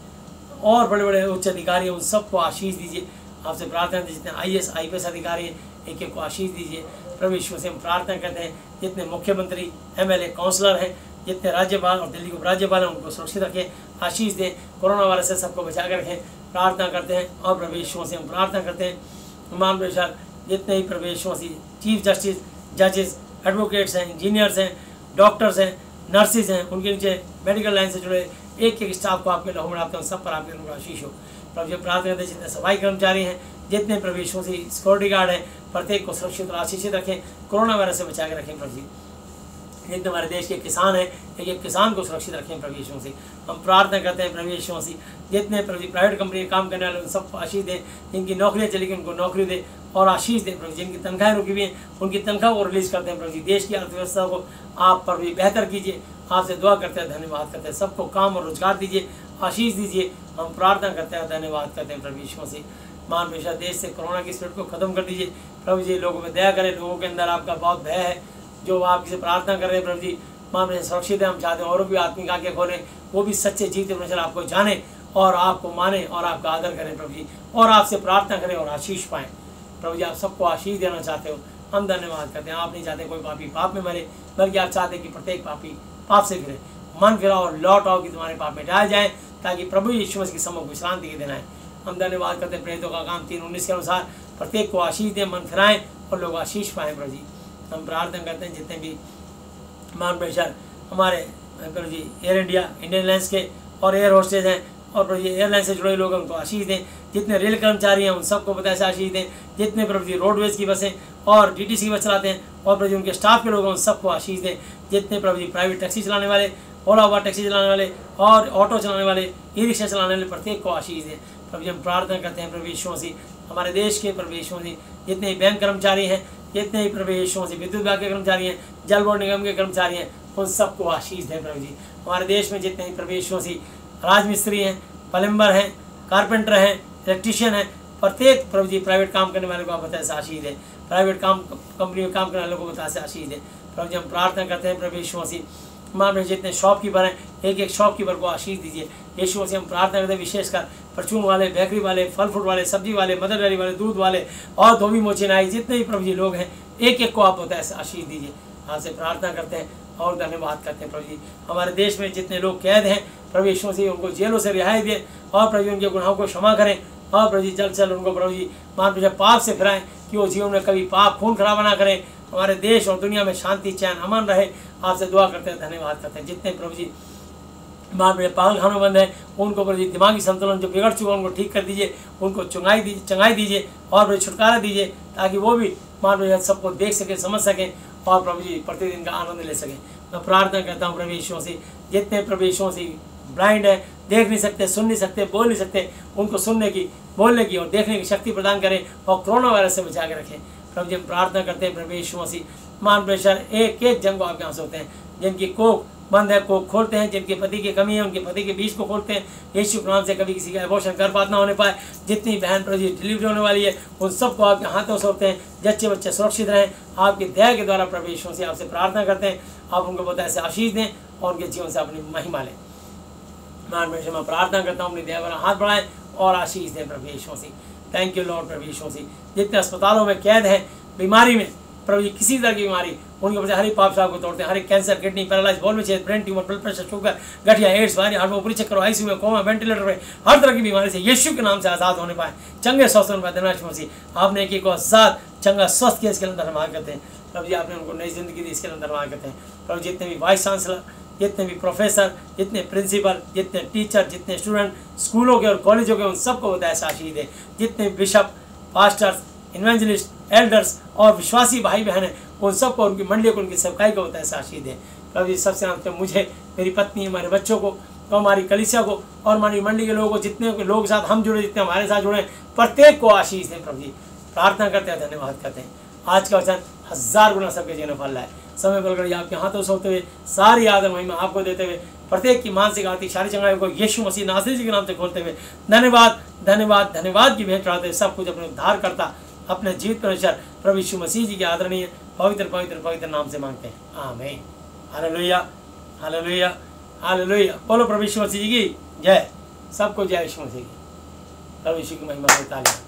और बड़े बड़े उच्च अधिकारी हैं उन सबको आशीष दीजिए। आपसे प्रार्थना करते हैं जितने IAS IPS अधिकारी हैं एक एक को आशीष दीजिए। प्रभु यीशु से हम प्रार्थना करते हैं जितने मुख्यमंत्री MLA काउंसलर हैं, जितने राज्यपाल और दिल्ली के राज्यपाल हैं उनको सुरक्षित रखें, आशीष दें, कोरोना वायरस से सबको बचा कर रखें, प्रार्थना करते हैं। और प्रभु यीशु से हम प्रार्थना करते हैं महान प्रेषद जितने ही प्रभु यीशु मसीह चीफ जस्टिस, जजेस, एडवोकेट्स हैं, इंजीनियर्स हैं, डॉक्टर्स हैं, नर्सिस हैं, उनके नीचे मेडिकल लाइन से जुड़े एक एक स्टाफ को आपके लहू में डालते हैं, सब पर आपके उनका आशीष हो। प्रभु जी प्रार्थना करते हैं जितने सफाई कर्मचारी हैं, जितने प्रभु यीशु मसीह सिक्योरिटी गार्ड हैं, प्रत्येक को सुरक्षित और आशीषित रखें, कोरोना वायरस से बचा के रखें। प्रभु जी जितने हमारे देश के किसान हैं एक एक किसान को सुरक्षित रखें। प्रभु यीशु मसीह हम प्रार्थना करते हैं प्रभु यीशु मसीह जितने प्रभु जी प्राइवेट कंपनी में काम करने वाले उन सबको आशीष दें, जिनकी नौकरियाँ चली गई उनको नौकरी दें और आशीष दें। प्रभु जिनकी तनख्वाहें रुकी हुई हैं उनकी तनख्वाह को रिलीज करते हैं। प्रभु जी देश की अर्थव्यवस्था को आप प्रभु जी बेहतर कीजिए, आपसे दुआ करते हैं, धन्यवाद करते हैं, सबको काम और रोजगार दीजिए, आशीष दीजिए। हम प्रार्थना करते हैं, धन्यवाद करते हैं प्रभु यीशु मसीह। महान प्रेषद देश से कोरोना की स्पिरिट को खत्म कर दीजिए। प्रभु जी लोगों में दया करें, लोगों के अंदर आपका बहुत भय है, जो आपसे प्रार्थना कर रहे हैं प्रभु जी महान प्रेषद सुरक्षित है। हम चाहते हैं और भी आत्मिक आंखें खोलें, वो भी सच्चे जीते परमेश्वर आपको जाने और आपको माने और आपका आदर करें प्रभु जी, और आपसे प्रार्थना करें और आशीष पाएं। प्रभु जी आप सबको आशीष देना चाहते हो, हम धन्यवाद करते हैं। आप नहीं चाहते कोई पापी पाप में मरे, बल्कि आप चाहते कि प्रत्येक पापी पाप से फिरे, मन फिराओ और लौट आओ कि तुम्हारे पाप मिटाए जाए, ताकि प्रभु यीशु मसीह की सम्मुख विश्रांति के दिन आए। हम धन्यवाद करते हैं प्रेरितों का काम 3:19 के अनुसार प्रत्येक को आशीष दें, मन फिराएं और लोग आशीष पाएं। प्रभु जी हम प्रार्थना करते हैं जितने भी महान प्रेषद हमारे प्रभु जी एयर इंडिया, इंडियन एयरलाइंस के और एयर होस्टेज हैं और प्रभु जी एयरलाइन से जुड़े लोग हैं उनको आशीष दें, जितने रेल कर्मचारी हैं उन सबको बताया से आशीष दें, जितने प्रभु जी रोडवेज की बसें और DTC की बस चलाते हैं और प्रभु जी उनके स्टाफ के लोग हैं उन सबको आशीष दें, जितने प्रभु जी प्राइवेट टैक्सी चलाने वाले, ओला उबर टैक्सी चलाने वाले और ऑटो चलाने वाले, ई-रिक्शा चलाने वाले प्रत्येक को आशीष दें। प्रभु जी हम प्रार्थना करते हैं प्रभु यीशु मसीह हमारे देश के प्रभु यीशु मसीह जितने बैंक कर्मचारी हैं, जितने ही प्रभु यीशु मसीह विद्युत विभाग के कर्मचारी हैं, जल बोर्ड निगम के कर्मचारी हैं, उन सबको आशीष दें। प्रभु जी हमारे देश में जितने ही प्रभु यीशु मसीह राजमिस्त्री हैं, प्लम्बर हैं, कारपेंटर हैं, इलेक्ट्रीशियन हैं, प्रत्येक प्रभु जी प्राइवेट काम करने वाले को आप बताए से आशीष दें, प्राइवेट कंपनी में काम करने वालों को बताए से आशीष दें। प्रभु जी हम प्रार्थना करते हैं प्रभु यीशु मसीह हमारे जितने शॉपकीपर हैं एक एक शॉपकीपर को आशीष दीजिए। यीशु मसीह हम प्रार्थना करते हैं विशेषकर परचून वाले, बेकरी वाले, फल फ्रूट वाले, सब्जी वाले, मदर डेयरी वाले, दूध वाले और धोबी मोची नाई जितने भी प्रभु जी लोग हैं एक एक को आप बताए से आशीष दीजिए। आपसे प्रार्थना करते हैं और धन्यवाद करते हैं प्रभु जी हमारे देश में जितने लोग कैद हैं प्रभु यीशु मसीह उनको जेलों से रिहाई दें और प्रभु जी उनके गुनाहों को क्षमा करें और प्रभु जी जल्द से जल्द उनको प्रभु जी मान प्रभु पाप से फिराएं कि वो जीवन में कभी पाप खून खराबा ना करें, हमारे देश और दुनिया में शांति चैन अमन रहे। आपसे दुआ करते हैं, धन्यवाद करते हैं। जितने प्रभु जी माँ मेरे पागल खानों बंद है उनको प्रभु जी दिमागी संतुलन जो बिगड़ चुका उनको ठीक कर दीजिए, उनको चंगाई दीजिए और प्रभु छुटकारा दीजिए, ताकि वो भी माँ प्रभु सबको देख सकें, समझ सकें और प्रभु जी प्रतिदिन का आनंद ले सकें। मैं प्रार्थना करता हूँ प्रभु यीशु मसीह जितने प्रभु यीशु मसीह ब्लाइंड है, देख नहीं सकते, सुन नहीं सकते, बोल नहीं सकते, उनको सुनने की, बोलने की और देखने की शक्ति प्रदान करें और कोरोना वायरस से बचा के रखें। प्रभु जी हम प्रार्थना करते हैं प्रभु यीशु मसीह मान प्रेशर एक एक जन को आपके यहाँ से होते हैं, जिनकी कोख बंद है कोख खोलते हैं, जिनके पति की कमी है उनके पति के बीच को खोलते हैं यीशु के नाम से। कभी किसी का एबॉर्शन गर्भपात ना होने पाए, जितनी बहन प्रभु जी डिलीवरी होने वाली है उन सबको आपके हाथों से होते हैं, जच्चे बच्चे सुरक्षित रहें आपकी दया के द्वारा। प्रभु यीशु से आपसे प्रार्थना करते हैं आप उनको बताए से आशीष दें और उनके जीवन से अपनी महिमा लें। मान प्रेशर मैं प्रार्थना करता हूँ अपनी दया वाला हाथ बढ़ाएं और आशीष दें प्रभु यीशु मसीह। थैंक यू लॉर्ड प्रभु यीशु मसीह जितने अस्पतालों में कैद हैं बीमारी में प्रभु जी किसी तरह की बीमारी उनके वजह हर एक पाप साहब को तोड़ते हैं, हर एक कैंसर, किडनी, पैरालाइज, बॉल में छेद, brain tumour, blood pressure, sugar, गठिया, एड्स, वायरस, हार्ट में ऊपरी चक्कर, ICU में, कोमा, वेंटिलेटर में, हर तरह की बीमारी से यीशु के नाम से आज़ाद होने पाए, चंगे स्वस्थ होने पाए। धन्यवाद मसीह आपने एक को आज़ाद चंगा स्वस्थ किया, इसके अंदर धन्यवाद करते हैं प्रभु जी। आपने उनको नई जिंदगी दी, इसके अंदर धन्यवाद करते हैं प्रभु। जितने भी वाइस चांसलर, जितने भी प्रोफेसर, जितने प्रिंसिपल, जितने टीचर, जितने स्टूडेंट स्कूलों के और कॉलेजों के उन सबको बताया आशीष दे। जितने बिशप, पास्टर्स, इवेंजलिस्ट, एल्डर्स और विश्वासी भाई बहन हैं उन सबको, उनकी मंडली को, उनकी सेवकाई को बताया आशीष दे प्रभु जी। सबसे अंत में मुझे, मेरी पत्नी, हमारे बच्चों को तो हमारी कलीसिया को और हमारी मंडली के लोगों को, जितने लोग साथ हम जुड़े, जितने हमारे साथ जुड़े, प्रत्येक को आशीष दें प्रभु जी। प्रार्थना करते हैं, धन्यवाद करते हैं। आज का वचन 1000 गुना सबके जीवन में फल रहा है। समय बलगड़ी आपके हाथों से होते हुए सारी आदर महिमा आपको देते हुए प्रत्येक की मानसिक आर्थिक शारीरिक चंगाई को यीशु मसीह नासरी जी के नाम से खोलते हुए धन्यवाद धन्यवाद धन्यवाद की भेंट चढ़ाते सब कुछ अपने उद्धार करता अपने जीवित परमेश्वर प्रभु यीशु मसीह जी के आदरणीय पवित्र पवित्र पवित्र नाम से मांगते हैं, आमीन। Hallelujah hallelujah hallelujah. बोलो प्रभु यीशु मसीह जी की जय। सबको जय यीशु मसीह की। प्रभु यीशु की महिमा में तालियां।